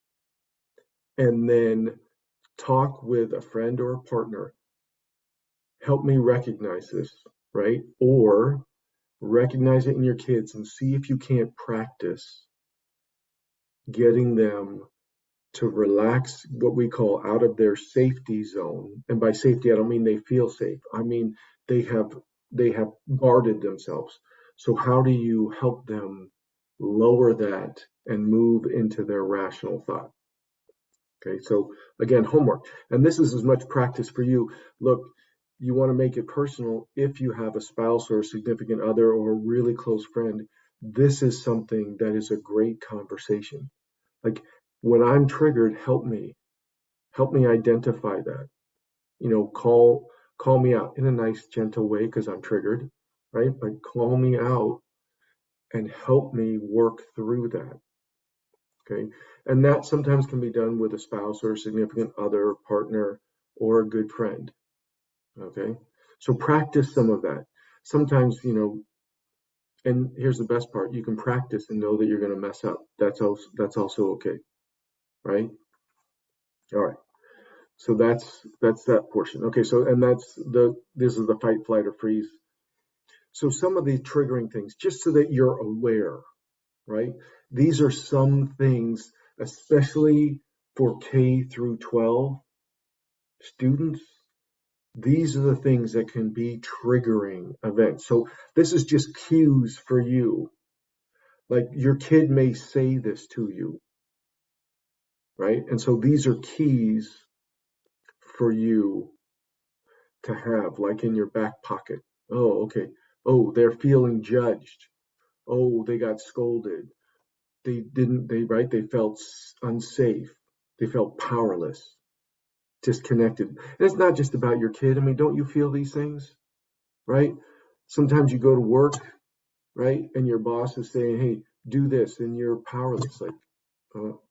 S2: and then talk with a friend or a partner. Help me recognize this, right? Or recognize it in your kids and see if you can't practice getting them to relax what we call out of their safety zone. And by safety, I don't mean they feel safe. I mean they have guarded themselves. So how do you help them lower that and move into their rational thought? Okay, so again, homework. And this is as much practice for you. Look, you want to make it personal. If you have a spouse or a significant other or a really close friend, this is something that is a great conversation. Like, when I'm triggered, help me identify that. Call me out in a nice, gentle way because I'm triggered, right? But call me out and help me work through that. Okay. And that sometimes can be done with a spouse or a significant other, partner, or a good friend. Okay. So practice some of that. Sometimes, and here's the best part, you can practice and know that you're going to mess up. That's also okay. Right. All right. So that's that portion. Okay. So, and this is the fight, flight, or freeze. So some of the triggering things, just so that you're aware, right? These are some things, especially for K through 12 students. These are the things that can be triggering events. So this is just cues for you. Like, your kid may say this to you, right? And so these are keys for you to have, like, in your back pocket. Oh, okay. Oh, they're feeling judged. Oh, they got scolded. They felt unsafe. They felt powerless, disconnected. And it's not just about your kid. I mean, don't you feel these things, right? Sometimes you go to work, right? And your boss is saying, hey, do this, and you're powerless. Like, all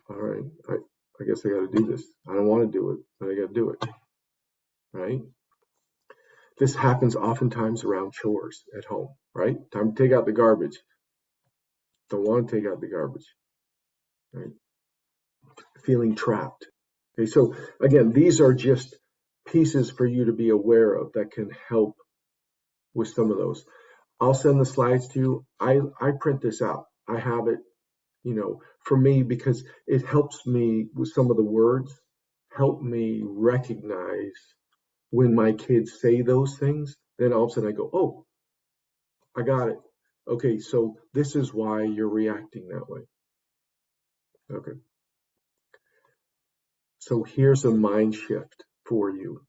S2: right, I guess I got to do this. I don't want to do it, but I got to do it, right? This happens oftentimes around chores at home, right? Time to take out the garbage. Don't want to take out the garbage, right? Feeling trapped. Okay, so again, these are just pieces for you to be aware of that can help with some of those. I'll send the slides to you. I print this out. I have it, for me, because it helps me with some of the words, help me recognize when my kids say those things. Then all of a sudden I go, oh, I got it. Okay, so this is why you're reacting that way. Okay. So here's a mind shift for you,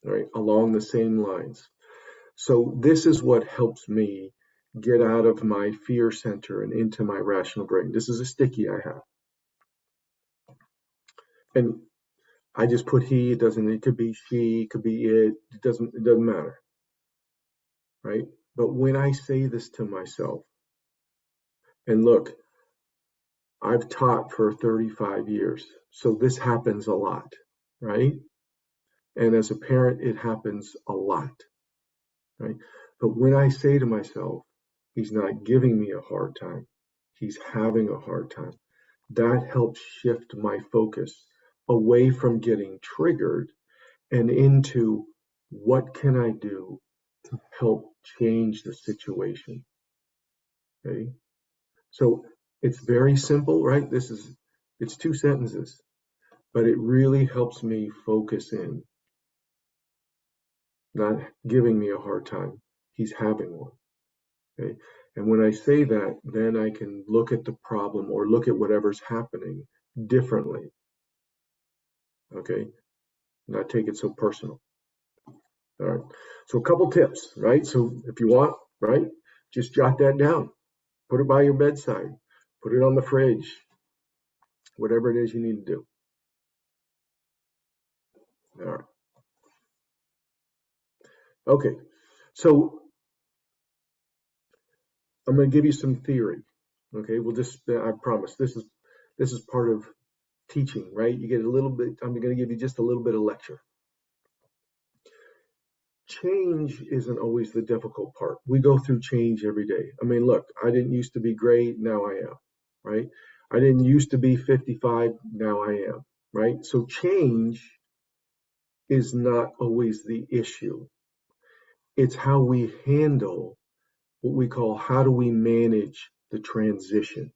S2: right, along the same lines. So this is what helps me get out of my fear center and into my rational brain. This is a sticky I have. And I just put he, it could be she, it could be it doesn't matter. Right? But when I say this to myself, and look, I've taught for 35 years, so this happens a lot, right? And as a parent, it happens a lot, right? But when I say to myself, he's not giving me a hard time, he's having a hard time, that helps shift my focus away from getting triggered and into what can I do to help change the situation. Okay. So it's very simple, right? It's two sentences, but it really helps me focus in, not giving me a hard time. He's having one. Okay. And when I say that, then I can look at the problem or look at whatever's happening differently. Okay. Not take it so personal. All right. So a couple tips, right? So if you want, right, just jot that down. Put it by your bedside. Put it on the fridge. Whatever it is you need to do. All right. Okay. So I'm going to give you some theory. Okay. I promise this is part of teaching, right? You get a little bit, I'm going to give you just a little bit of lecture. Change isn't always the difficult part. We go through change every day. I mean, look, I didn't used to be great. Now I am, right? I didn't used to be 55. Now I am, right? So change is not always the issue. It's how we handle what we call, how do we manage the transition?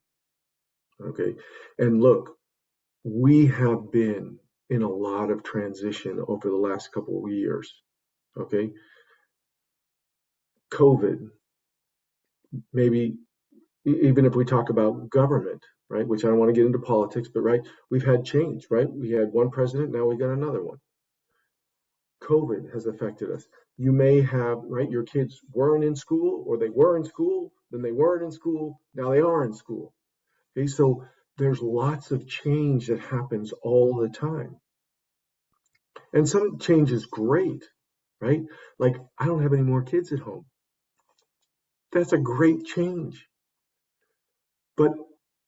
S2: Okay. And look, we have been in a lot of transition over the last couple of years. Okay. COVID, maybe even if we talk about government, right, which I don't want to get into politics, but right, we've had change, right? We had one president, now we got another one. COVID has affected us. You may have, right, your kids weren't in school, or they were in school, then they weren't in school, now they are in school. Okay, so there's lots of change that happens all the time. And some change is great, right? Like, I don't have any more kids at home. That's a great change. But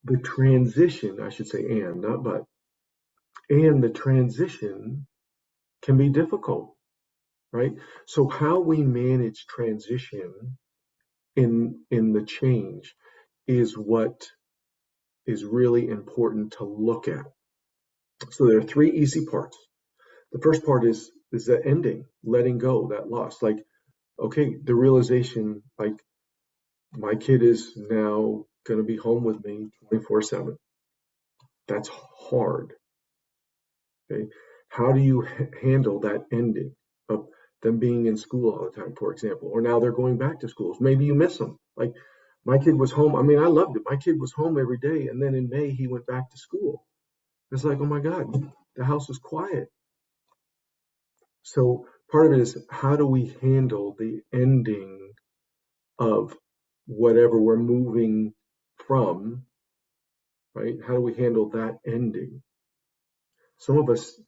S2: the transition, I should say, and not but, and the transition can be difficult, right? So how we manage transition in the change is what is really important to look at. So there are three easy parts. The first part is the ending, letting go, that loss. Like, okay, the realization, like, my kid is now going to be home with me 24/7. That's hard. Okay. How do you handle that ending of them being in school all the time, for example, or now they're going back to schools? Maybe you miss them. Like, my kid was home. I mean, I loved it. My kid was home every day. And then in May, he went back to school. It's like, oh my God, the house is quiet. So part of it is, how do we handle the ending of whatever we're moving from, right? How do we handle that ending? Some of us,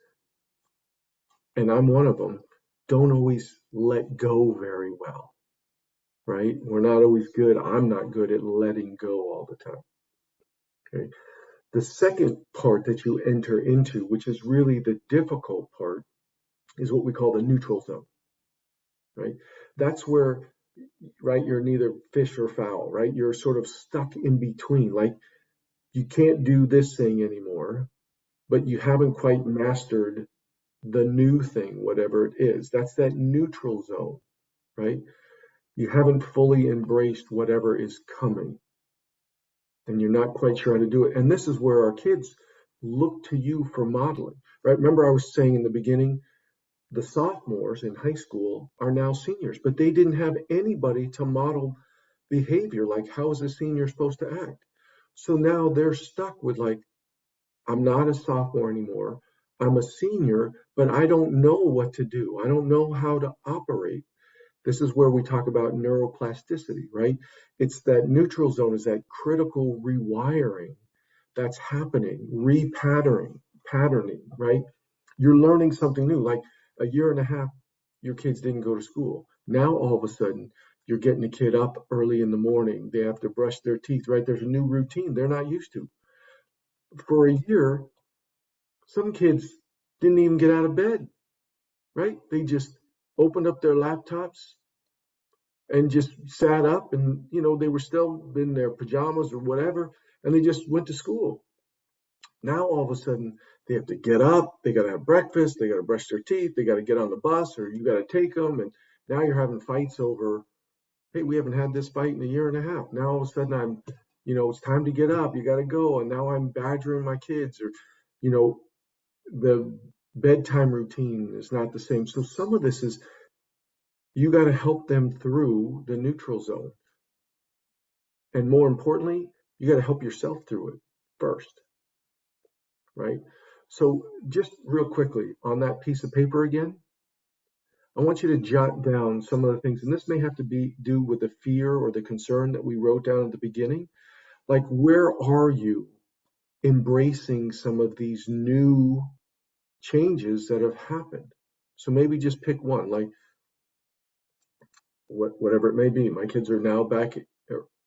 S2: and I'm one of them, don't always let go very well, right? We're not always good. I'm not good at letting go all the time. Okay. The second part that you enter into, which is really the difficult part, is what we call the neutral zone, right? That's where, right, you're neither fish or fowl, right? You're sort of stuck in between. Like, you can't do this thing anymore, but you haven't quite mastered the new thing, whatever it is. That's that neutral zone, right? You haven't fully embraced whatever is coming, and you're not quite sure how to do it. And this is where our kids look to you for modeling, right? Remember, I was saying in the beginning, the sophomores in high school are now seniors, but they didn't have anybody to model behavior. Like, how is a senior supposed to act? So now they're stuck with, like, I'm not a sophomore anymore. I'm a senior, but I don't know what to do. I don't know how to operate. This is where we talk about neuroplasticity, right? It's that neutral zone, is that critical rewiring that's happening, patterning, right? You're learning something new. Like, a year and a half, your kids didn't go to school. Now all of a sudden, you're getting a kid up early in the morning. They have to brush their teeth, right? There's a new routine they're not used to. For a year, some kids didn't even get out of bed, right? They just opened up their laptops and just sat up, and they were still in their pajamas or whatever, and they just went to school. Now all of a sudden, they have to get up, they got to have breakfast, they got to brush their teeth, they got to get on the bus, or you got to take them, and now you're having fights over, hey, we haven't had this fight in a year and a half. Now all of a sudden, it's time to get up, you got to go, and now I'm badgering my kids, or you know the bedtime routine is not the same. So some of this is, you got to help them through the neutral zone. And more importantly, you got to help yourself through it first, right? So just real quickly on that piece of paper again, I want you to jot down some of the things, and this may have to do with the fear or the concern that we wrote down at the beginning. Like, where are you embracing some of these new changes that have happened? So maybe just pick one, like, whatever it may be. My kids are now back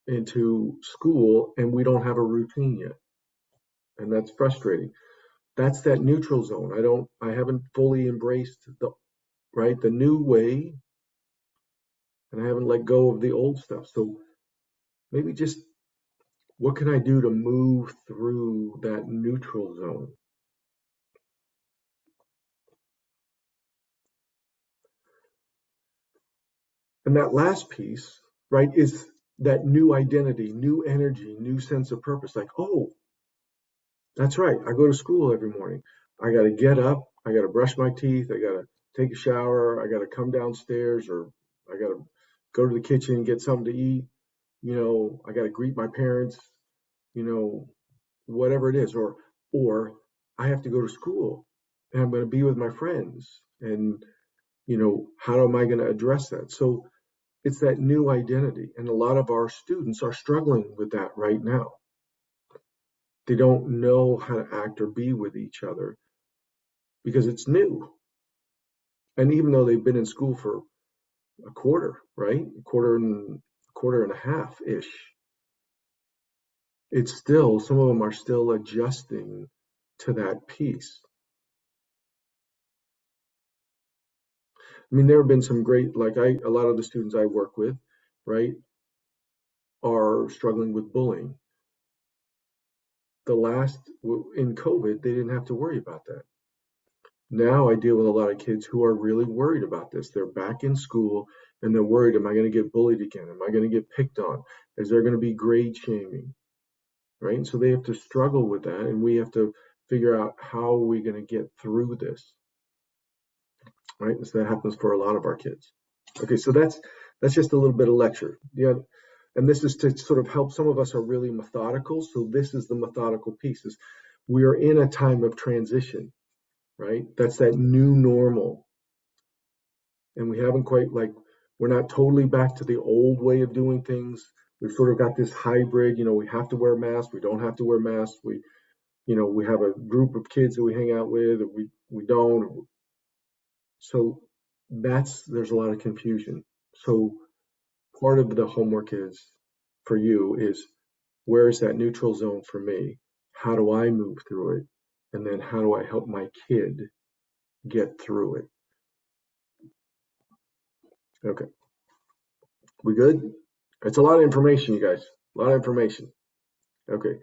S2: into school, and we don't have a routine yet, and that's frustrating. That's that neutral zone. I haven't fully embraced the new way, and I haven't let go of the old stuff. So maybe just, what can I do to move through that neutral zone? And that last piece, right, is that new identity, new energy, new sense of purpose. Like, oh, That's right. I go to school every morning. I got to get up. I got to brush my teeth. I got to take a shower. I got to come downstairs, or I got to go to the kitchen, get something to eat. I got to greet my parents, you know, whatever it is, or I have to go to school and I'm going to be with my friends. And, how am I going to address that? So it's that new identity. And a lot of our students are struggling with that right now. They don't know how to act or be with each other because it's new. And even though they've been in school for a quarter, right? A quarter and a half ish, it's still, some of them are still adjusting to that piece. I mean, there have been some great, like a lot of the students I work with, right, are struggling with bullying. In COVID, they didn't have to worry about that. Now I deal with a lot of kids who are really worried about this. They're back in school and they're worried, am I going to get bullied again? Am I going to get picked on? Is there going to be grade shaming? Right? And so they have to struggle with that, and we have to figure out how are we going to get through this. Right? So that happens for a lot of our kids. Okay, so that's just a little bit of lecture. Yeah, and this is to sort of help. Some of us are really methodical, so this is the methodical pieces. We are in a time of transition, right? That's that new normal, and we haven't quite, like, we're not totally back to the old way of doing things. We've sort of got this hybrid. We have to wear masks. We don't have to wear masks. We have a group of kids that we hang out with, or we don't. So there's a lot of confusion. So part of the homework is for you is, where is that neutral zone for me? How do I move through it? And then how do I help my kid get through it? Okay. We good? It's a lot of information, you guys. A lot of information. Okay.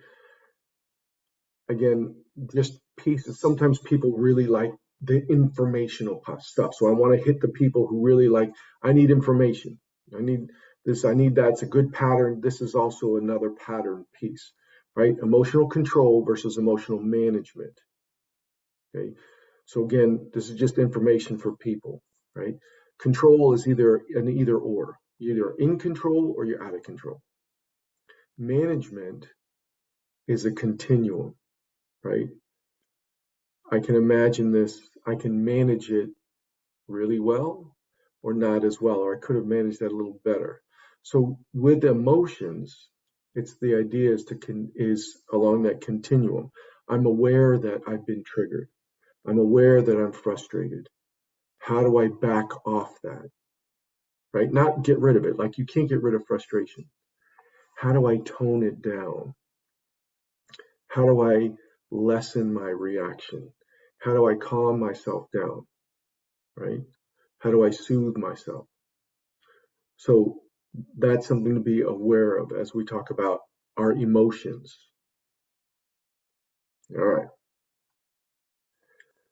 S2: Again, just pieces. Sometimes people really like the informational stuff. So I want to hit the people who really like, I need information. I need this, I need that. It's a good pattern. This is also another pattern piece, right? Emotional control versus emotional management. Okay. So again, this is just information for people, right? Control is either an either or. You're either in control or you're out of control. Management is a continuum, right? I can imagine this, I can manage it really well or not as well, or I could have managed that a little better. So with emotions, it's the idea is along that continuum. I'm aware that I've been triggered. I'm aware that I'm frustrated. How do I back off that? Right? Not get rid of it. Like, you can't get rid of frustration. How do I tone it down? How do I lessen my reaction? How do I calm myself down? Right? How do I soothe myself? So that's something to be aware of as we talk about our emotions. All right.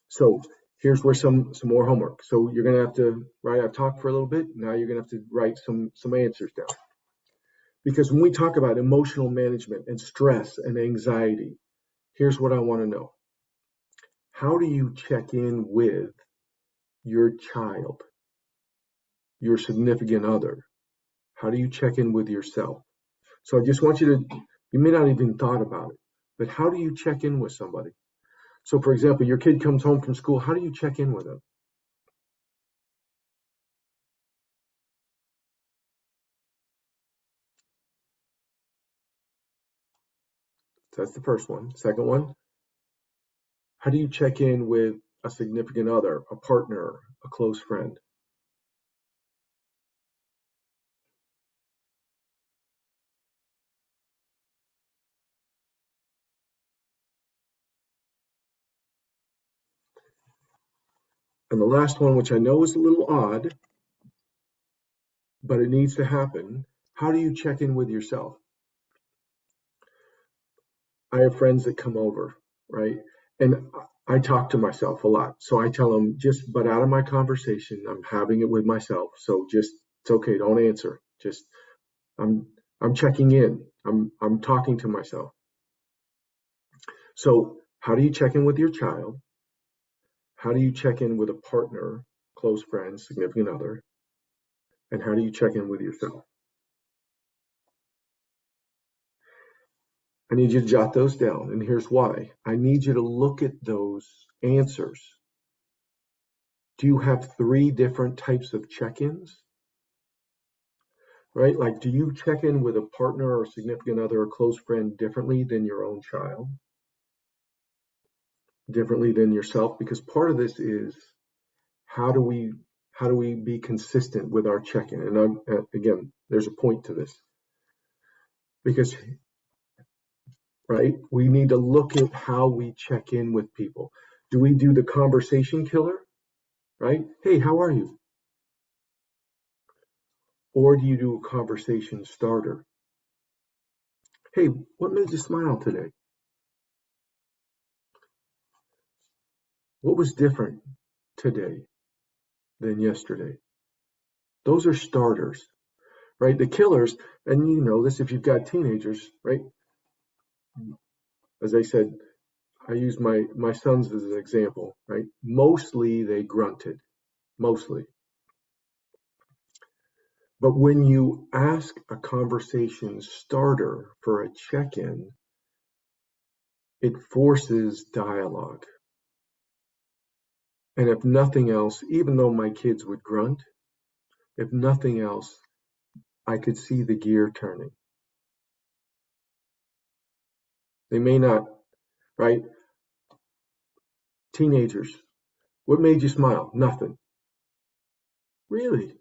S2: So here's where some more homework. So you're gonna have to write. I've talked for a little bit. Now you're gonna have to write some answers down. Because when we talk about emotional management and stress and anxiety, here's what I want to know. How do you check in with your child, your significant other? How do you check in with yourself? So I just want you may not even thought about it, but how do you check in with somebody? So for example, your kid comes home from school, how do you check in with them? So that's the first one. Second one, how do you check in with a significant other, a partner, a close friend? And the last one, which I know is a little odd, but it needs to happen. How do you check in with yourself? I have friends that come over, right? And I talk to myself a lot. So I tell them, just but out of my conversation, I'm having it with myself. So just, it's okay, don't answer. Just, I'm checking in. I'm talking to myself. So how do you check in with your child? How do you check in with a partner, close friend, significant other? And how do you check in with yourself? I need you to jot those down, and here's why. I need you to look at those answers. Do you have 3 different types of check-ins? Right? Like, do you check in with a partner or significant other or close friend differently than your own child? Differently than yourself? Because part of this is how do we be consistent with our check-in? And again, there's a point to this. Because, right, we need to look at how we check in with people. Do we do the conversation killer? Right? Hey, how are you? Or do you do a conversation starter? Hey, what made you smile today? What was different today than yesterday? Those are starters, right? The killers, and you know this if you've got teenagers, right? As I said, I use my sons as an example, right? Mostly they grunted, mostly. But when you ask a conversation starter for a check-in, it forces dialogue. And if nothing else, even though my kids would grunt, if nothing else, I could see the gear turning. They may not, right? Teenagers, what made you smile? Nothing. Really?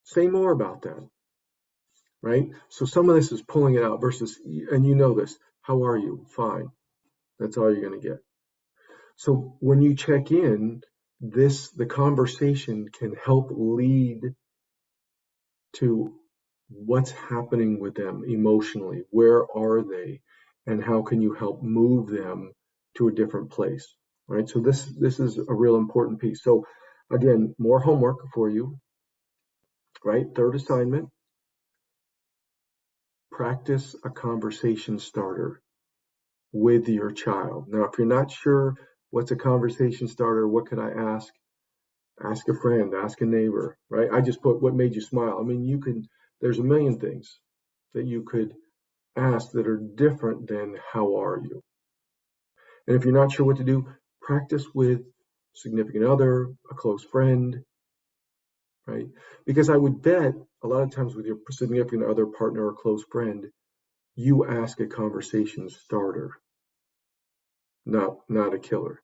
S2: Say more about that, right? So some of this is pulling it out versus, and you know this, how are you? Fine. That's all you're going to get. So when you check in, the conversation can help lead to what's happening with them emotionally. Where are they? And how can you help move them to a different place? Right. So this is a real important piece. So again, more homework for you. Right. Third assignment, practice a conversation starter with your child. Now, if you're not sure what's a conversation starter, what could I ask? Ask a friend, ask a neighbor, right? I just put what made you smile. I mean, there's a million things that you could ask that are different than how are you? And if you're not sure what to do, practice with significant other, a close friend, right? Because I would bet a lot of times with your significant other, partner, or close friend, you ask a conversation starter, not a killer.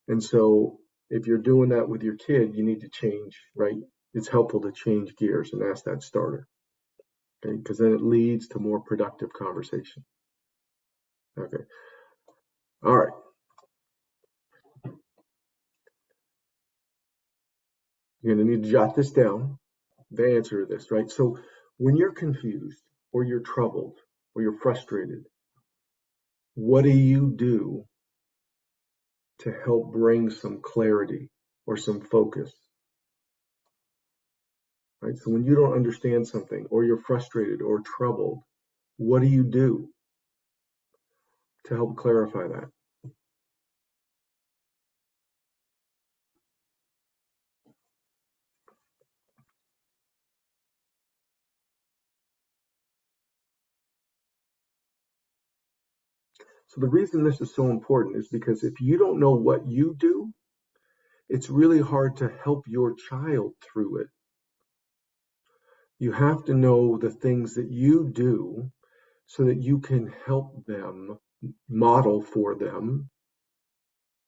S2: And so if you're doing that with your kid, you need to change, right? It's helpful to change gears and ask that starter, okay? Because then it leads to more productive conversation. Okay. All right. You're going to need to jot this down, the answer to this, right? So when you're confused or you're troubled or you're frustrated, what do you do to help bring some clarity or some focus? Right? So when you don't understand something or you're frustrated or troubled, what do you do to help clarify that? So the reason this is so important is because if you don't know what you do, it's really hard to help your child through it. You have to know the things that you do so that you can help them, model for them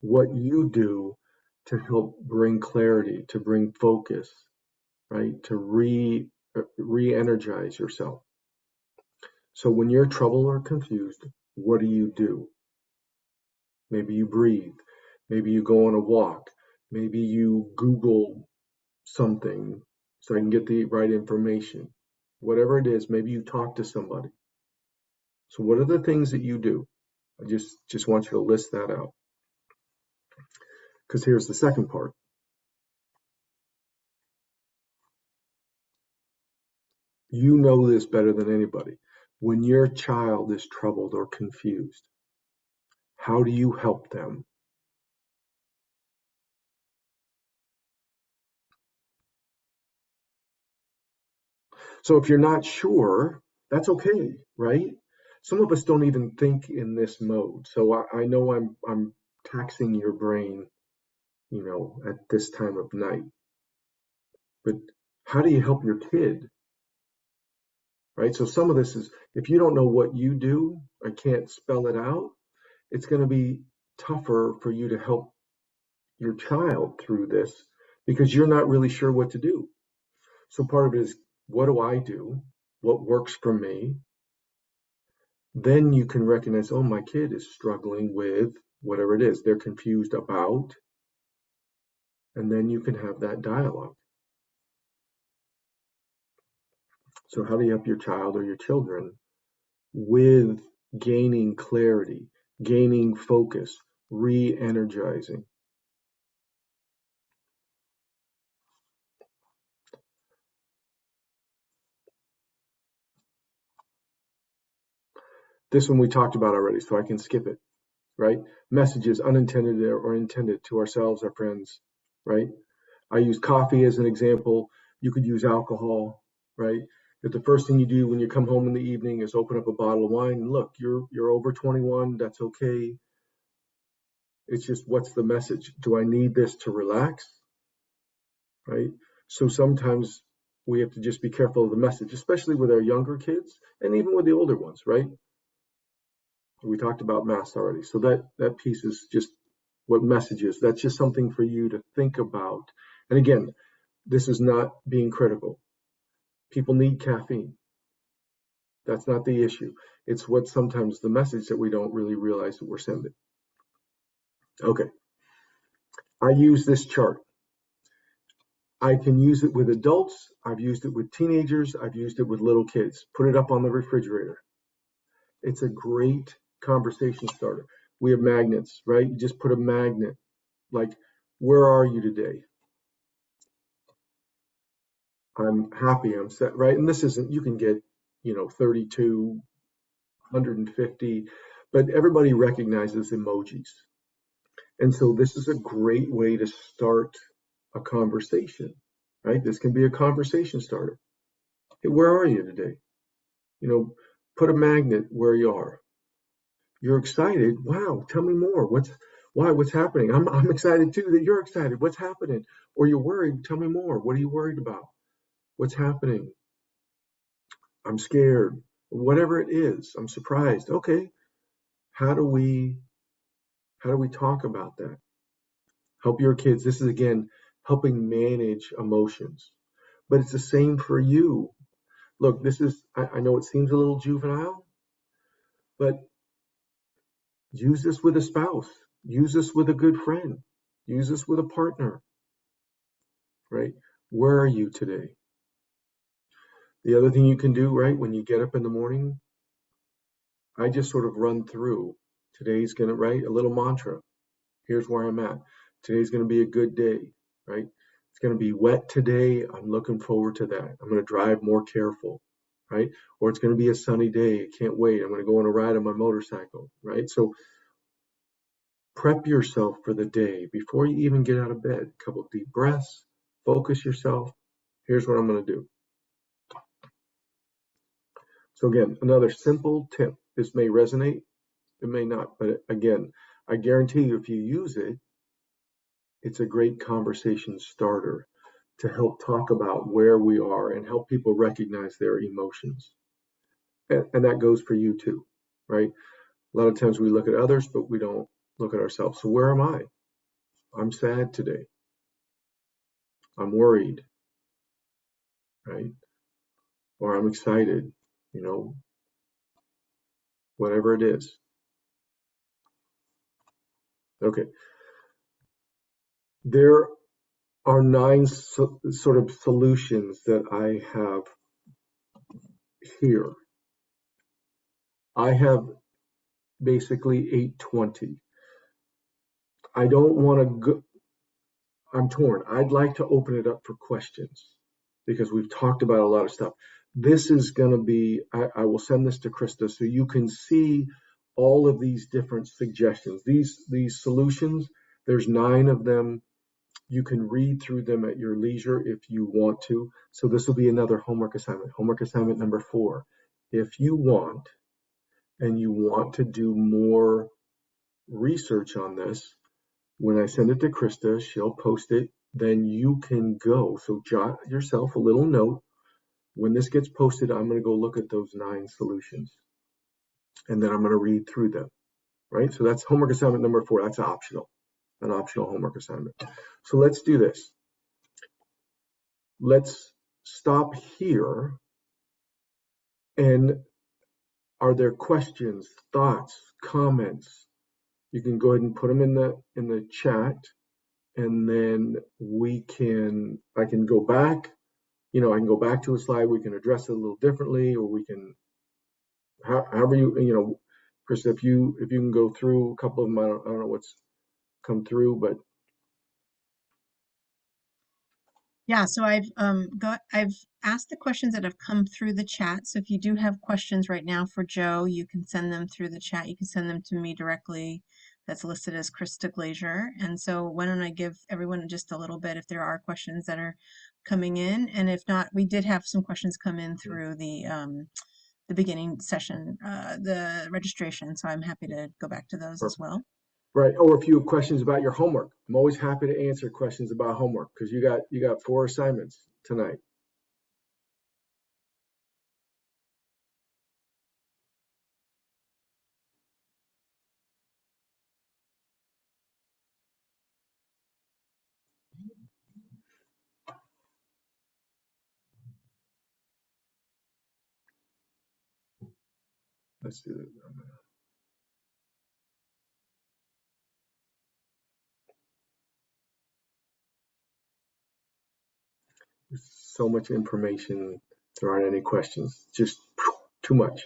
S2: what you do to help bring clarity, to bring focus, right? To re-energize yourself. So when you're troubled or confused, what do? Maybe you breathe. Maybe you go on a walk. Maybe you Google something so I can get the right information. Whatever it is, maybe you talk to somebody. So what are the things that you do? I just want you to list that out. Because here's the second part. You know this better than anybody. When your child is troubled or confused, how do you help them? So if you're not sure, that's okay, right? Some of us don't even think in this mode. So I know I'm taxing your brain, at this time of night. But how do you help your kid? Right? So some of this is, if you don't know what you do or can't spell it out, it's going to be tougher for you to help your child through this because you're not really sure what to do. So part of it is, what do I do? What works for me? Then you can recognize, oh, my kid is struggling with whatever it is they're confused about. And then you can have that dialogue. So how do you help your child or your children with gaining clarity, gaining focus, re-energizing? This one we talked about already, so I can skip it, right? Messages, unintended or intended, to ourselves, our friends, right? I use coffee as an example. You could use alcohol, right? If the first thing you do when you come home in the evening is open up a bottle of wine, and look, you're over 21, that's okay. It's just, what's the message? Do I need this to relax? Right? So sometimes we have to just be careful of the message, especially with our younger kids and even with the older ones, right? We talked about masks already. So that piece is just what messages. That's just something for you to think about. And again, this is not being critical. People need caffeine. That's not the issue. It's what sometimes the message that we don't really realize that we're sending. Okay. I use this chart. I can use it with adults. I've used it with teenagers. I've used it with little kids. Put it up on the refrigerator. It's a great conversation starter. We have magnets, right? You just put a magnet, like, where are you today? I'm happy, I'm set, right? And this isn't, you can get, 32, 150, but everybody recognizes emojis. And so this is a great way to start a conversation, right? This can be a conversation starter. Hey, where are you today? Put a magnet where you are. You're excited. Wow, tell me more. What's happening? I'm excited too that you're excited. What's happening? Or you're worried. Tell me more. What are you worried about? What's happening? I'm scared. Whatever it is, I'm surprised. Okay. How do we talk about that? Help your kids. This is again helping manage emotions. But it's the same for you. Look, I know it seems a little juvenile, but use this with a spouse. Use this with a good friend. Use this with a partner, right? Where are you today? The other thing you can do, right, when you get up in the morning, I just sort of run through. Today's going to write a little mantra. Here's where I'm at. Today's going to be a good day, right? It's going to be wet today. I'm looking forward to that. I'm going to drive more careful, right? Or it's going to be a sunny day. I can't wait. I'm going to go on a ride on my motorcycle, right? So prep yourself for the day before you even get out of bed. A couple of deep breaths, focus yourself. Here's what I'm going to do. So again, another simple tip. This may resonate, it may not, but again, I guarantee you if you use it, it's a great conversation starter to help talk about where we are and help people recognize their emotions. And that goes for you too, right? A lot of times we look at others, but we don't look at ourselves. So where am I? I'm sad today. I'm worried, right? Or I'm excited, whatever it is. Okay. There are 9 sort of solutions that I have here. I have basically 820. I don't want to go, I'm torn. I'd like to open it up for questions because we've talked about a lot of stuff. this is going to be, I will send this to Krista so you can see all of these different suggestions. These solutions, there's 9 of them. You can read through them at your leisure if you want to. So this will be another homework assignment. Homework assignment number 4. If you want, and you want to do more research on this, when I send it to Krista, she'll post it, then you can go. So jot yourself a little note. When this gets posted, I'm going to go look at those 9 solutions. And then I'm going to read through them, right? So that's homework assignment number 4. That's optional, an optional homework assignment. So let's do this. Let's stop here. And are there questions, thoughts, comments? You can go ahead and put them in the chat, and then I can go back. I can go back to a slide. We can address it a little differently, or we can, however Chris, if you can go through a couple of them. I don't know what's come through, but
S1: Yeah, so I've asked the questions that have come through the chat. So if you do have questions right now for Joe, you can send them through the chat. You can send them to me directly. That's listed as Krista Glazier. And so why don't I give everyone just a little bit if there are questions that are coming in, and if not, we did have some questions come in through the beginning session, the registration. So I'm happy to go back to those as well.
S2: right. Or if you have questions about your homework, I'm always happy to answer questions about homework because you got 4 assignments tonight. Let's do it. There's so much information. There aren't any questions. Just too much.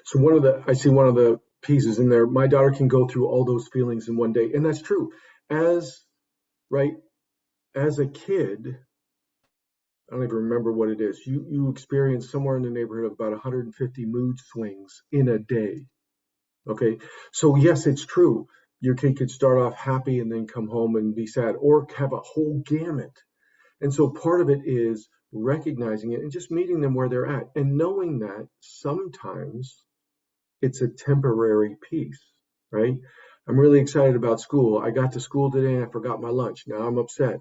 S2: So I see one of the pieces in there. My daughter can go through all those feelings in one day, and that's true. As a kid, I don't even remember what it is. You experience somewhere in the neighborhood of about 150 mood swings in a day. Okay, so yes, it's true. Your kid could start off happy and then come home and be sad, or have a whole gamut. And so part of it is recognizing it and just meeting them where they're at, and knowing that sometimes it's a temporary piece, right? I'm really excited about school. I got to school today and I forgot my lunch. Now I'm upset.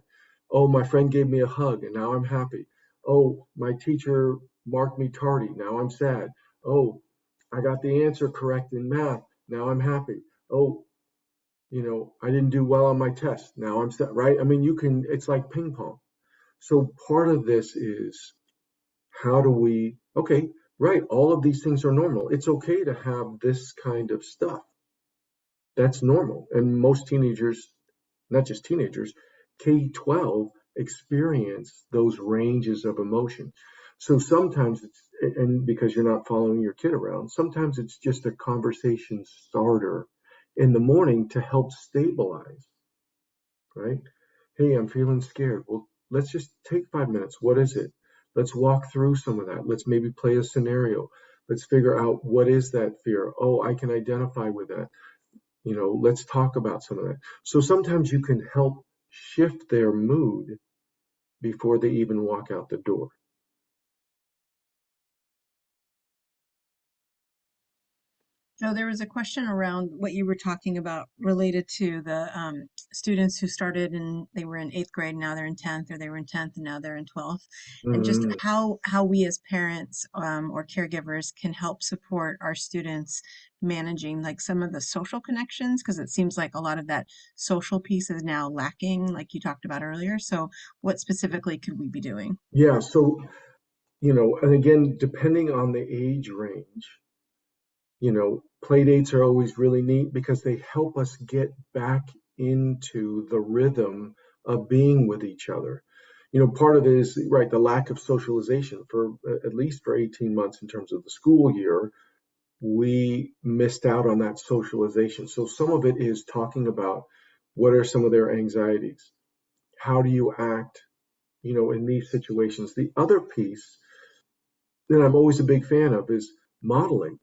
S2: Oh, my friend gave me a hug and now I'm happy. Oh, my teacher marked me tardy. Now I'm sad. Oh, I got the answer correct in math. Now I'm happy. Oh, I didn't do well on my test. Now I'm sad, right? I mean, it's like ping pong. So part of this is okay, right, all of these things are normal. It's okay to have this kind of stuff. That's normal. And most teenagers, not just teenagers, K-12 experience those ranges of emotion. So sometimes and because you're not following your kid around, sometimes it's just a conversation starter in the morning to help stabilize, right? Hey, I'm feeling scared. Well, let's just take 5 minutes. What is it? Let's walk through some of that. Let's maybe play a scenario. Let's figure out what is that fear. Oh, I can identify with that. Let's talk about some of that. So sometimes you can help shift their mood before they even walk out the door.
S1: Joe, there was a question around what you were talking about related to the students who started and they were in 8th grade, now they're in 10th, or they were in 10th and now they're in 12th, and just how we as parents or caregivers can help support our students managing like some of the social connections, because it seems like a lot of that social piece is now lacking, like you talked about earlier. So what specifically could we be doing?
S2: Yeah, so, and again, depending on the age range, play dates are always really neat because they help us get back into the rhythm of being with each other. Part of it is, right, the lack of socialization for at least for 18 months in terms of the school year. we missed out on that socialization. So some of it is talking about what are some of their anxieties? How do you act, in these situations? The other piece that I'm always a big fan of is modeling.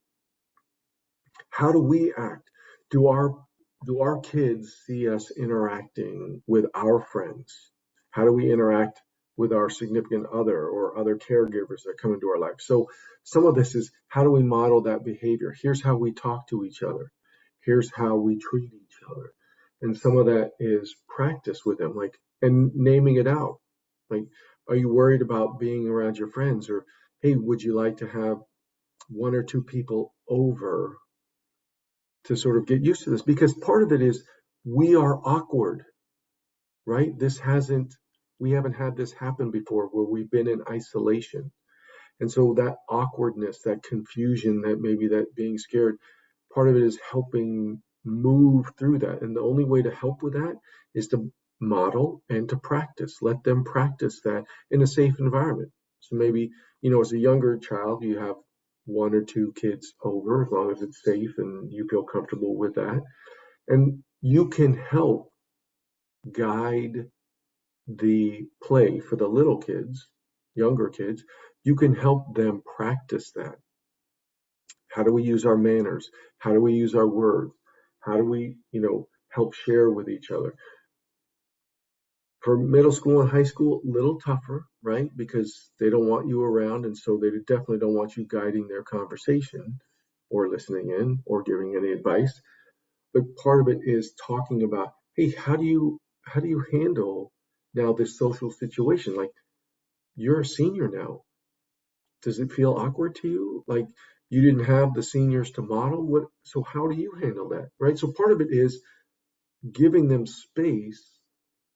S2: How do we act? Do our kids see us interacting with our friends? How do we interact with our significant other or other caregivers that come into our life? So some of this is how do we model that behavior? Here's how we talk to each other. Here's how we treat each other. And some of that is practice with them, like, and naming it out. Like, are you worried about being around your friends? Or, hey, would you like to have one or two people over to sort of get used to this? Because part of it is we are awkward, right? We haven't had this happen before where we've been in isolation. And so that awkwardness, that confusion, that maybe that being scared, part of it is helping move through that. And the only way to help with that is to model and to practice. Let them practice that in a safe environment. So maybe, as a younger child, you have one or two kids over, as long as it's safe and you feel comfortable with that. And you can help guide the play for the little kids, younger kids. You can help them practice that. How do we use our manners? How do we use our words? How do we, help share with each other? For middle school and high school, a little tougher, right? Because they don't want you around, and so they definitely don't want you guiding their conversation or listening in or giving any advice. But part of it is talking about, hey, how do you handle now this social situation? Like, you're a senior now. Does it feel awkward to you? Like, you didn't have the seniors to model what, so how do you handle that, right? So part of it is giving them space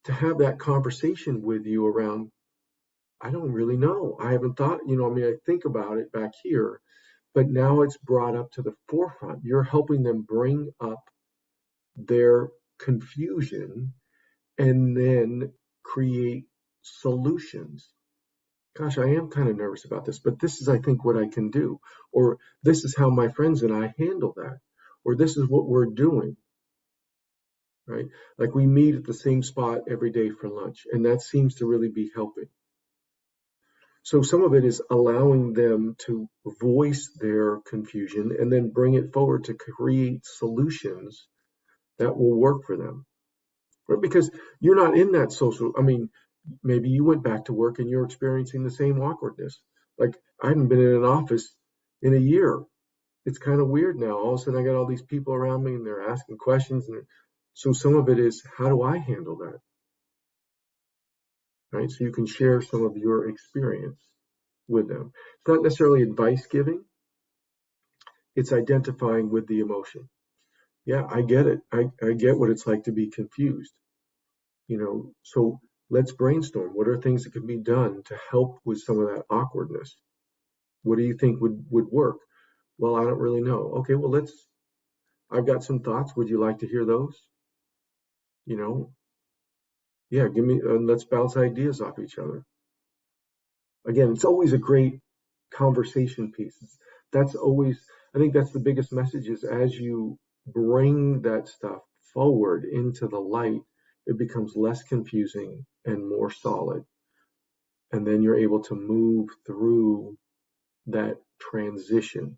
S2: to have that conversation with you around, I don't really know. I haven't thought, I think about it back here, but now it's brought up to the forefront. You're helping them bring up their confusion and then create solutions. Gosh, I am kind of nervous about this, but this is, I think, what I can do. Or this is how my friends and I handle that. Or this is what we're doing, right? Like, we meet at the same spot every day for lunch, and that seems to really be helping. So some of it is allowing them to voice their confusion and then bring it forward to create solutions that will work for them. Right? Because you're not in that social, maybe you went back to work and you're experiencing the same awkwardness. Like, I haven't been in an office in a year. It's kind of weird now. All of a sudden, I got all these people around me and they're asking questions. And so some of it is, how do I handle that? Right? So you can share some of your experience with them. It's not necessarily advice giving. It's identifying with the emotion. Yeah, I get it. I get what it's like to be confused. So let's brainstorm. What are things that can be done to help with some of that awkwardness? What do you think would work? Well, I don't really know. Okay, well, I've got some thoughts. Would you like to hear those? Yeah, let's bounce ideas off each other. Again, it's always a great conversation piece. I think that's the biggest message is as you bring that stuff forward into the light, it becomes less confusing and more solid. And then you're able to move through that transition.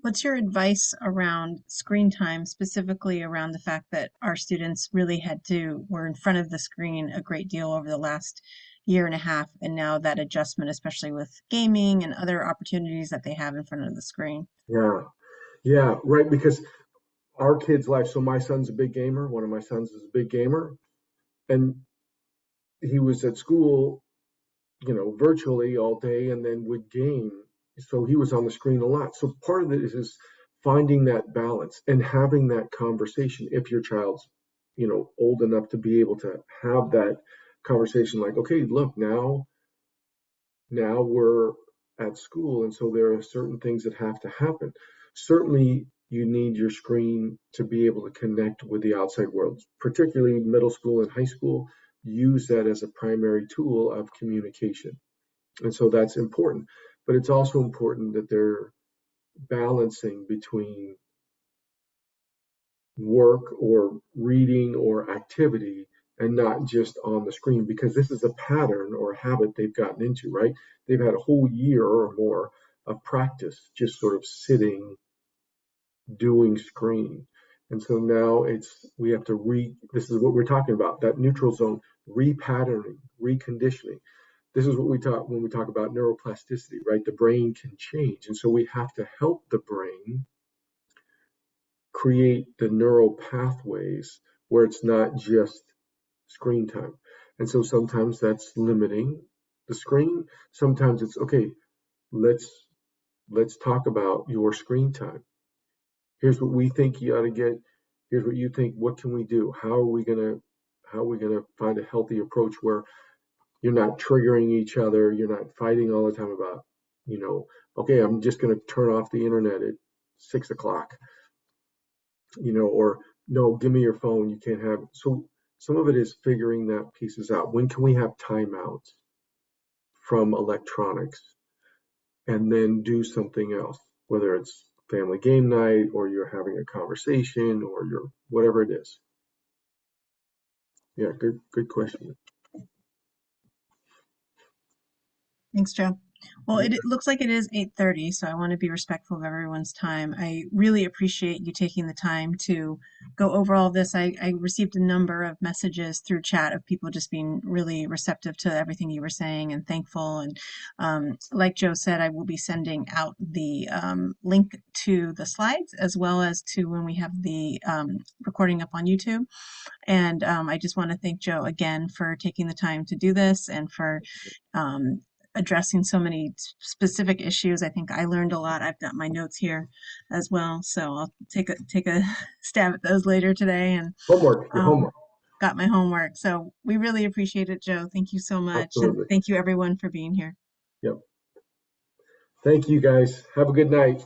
S1: What's your advice around screen time, specifically around the fact that our students really were in front of the screen a great deal over the last year and a half, and now that adjustment, especially with gaming and other opportunities that they have in front of the screen?
S2: Yeah, yeah, right. Because our kids' life, so my son's a big gamer. One of my sons is a big gamer. And he was at school, virtually all day and then would game. So he was on the screen a lot. So part of it is finding that balance and having that conversation. If your child's, old enough to be able to have that conversation, like, okay, look, now we're at school. And so there are certain things that have to happen. Certainly you need your screen to be able to connect with the outside world, particularly middle school and high school. Use that as a primary tool of communication. And so that's important. but it's also important that they're balancing between work or reading or activity and not just on the screen, because this is a pattern or a habit they've gotten into, right? They've had a whole year or more of practice just sort of sitting doing screen. And so now we have to this is what we're talking about, that neutral zone, repatterning, reconditioning. This is what we talk when we talk about neuroplasticity, right? The brain can change. And so we have to help the brain create the neural pathways where it's not just screen time. And so sometimes that's limiting the screen. Sometimes it's okay, let's talk about your screen time. Here's what we think you ought to get. Here's what you think. What can we do? How are we gonna find a healthy approach where you're not triggering each other, you're not fighting all the time about, okay, I'm just gonna turn off the internet at 6 o'clock, or no, give me your phone, you can't have it. So some of it is figuring that pieces out. When can we have timeouts from electronics and then do something else, whether it's family game night or you're having a conversation or you're whatever it is. Yeah, good question.
S1: Thanks, Joe. Well, it looks like it is 8:30, so I want to be respectful of everyone's time. I really appreciate you taking the time to go over all this. I received a number of messages through chat of people just being really receptive to everything you were saying and thankful. And like Joe said, I will be sending out the link to the slides as well as to when we have the recording up on YouTube. And I just want to thank Joe again for taking the time to do this and for addressing so many specific issues. I think I learned a lot. I've got my notes here as well, so I'll take a stab at those later today. And
S2: Homework, your homework.
S1: got my homework. So we really appreciate it, Joe. Thank you so much.
S2: Absolutely.
S1: And thank you everyone for being here.
S2: Yep. Thank you guys. Have a good night.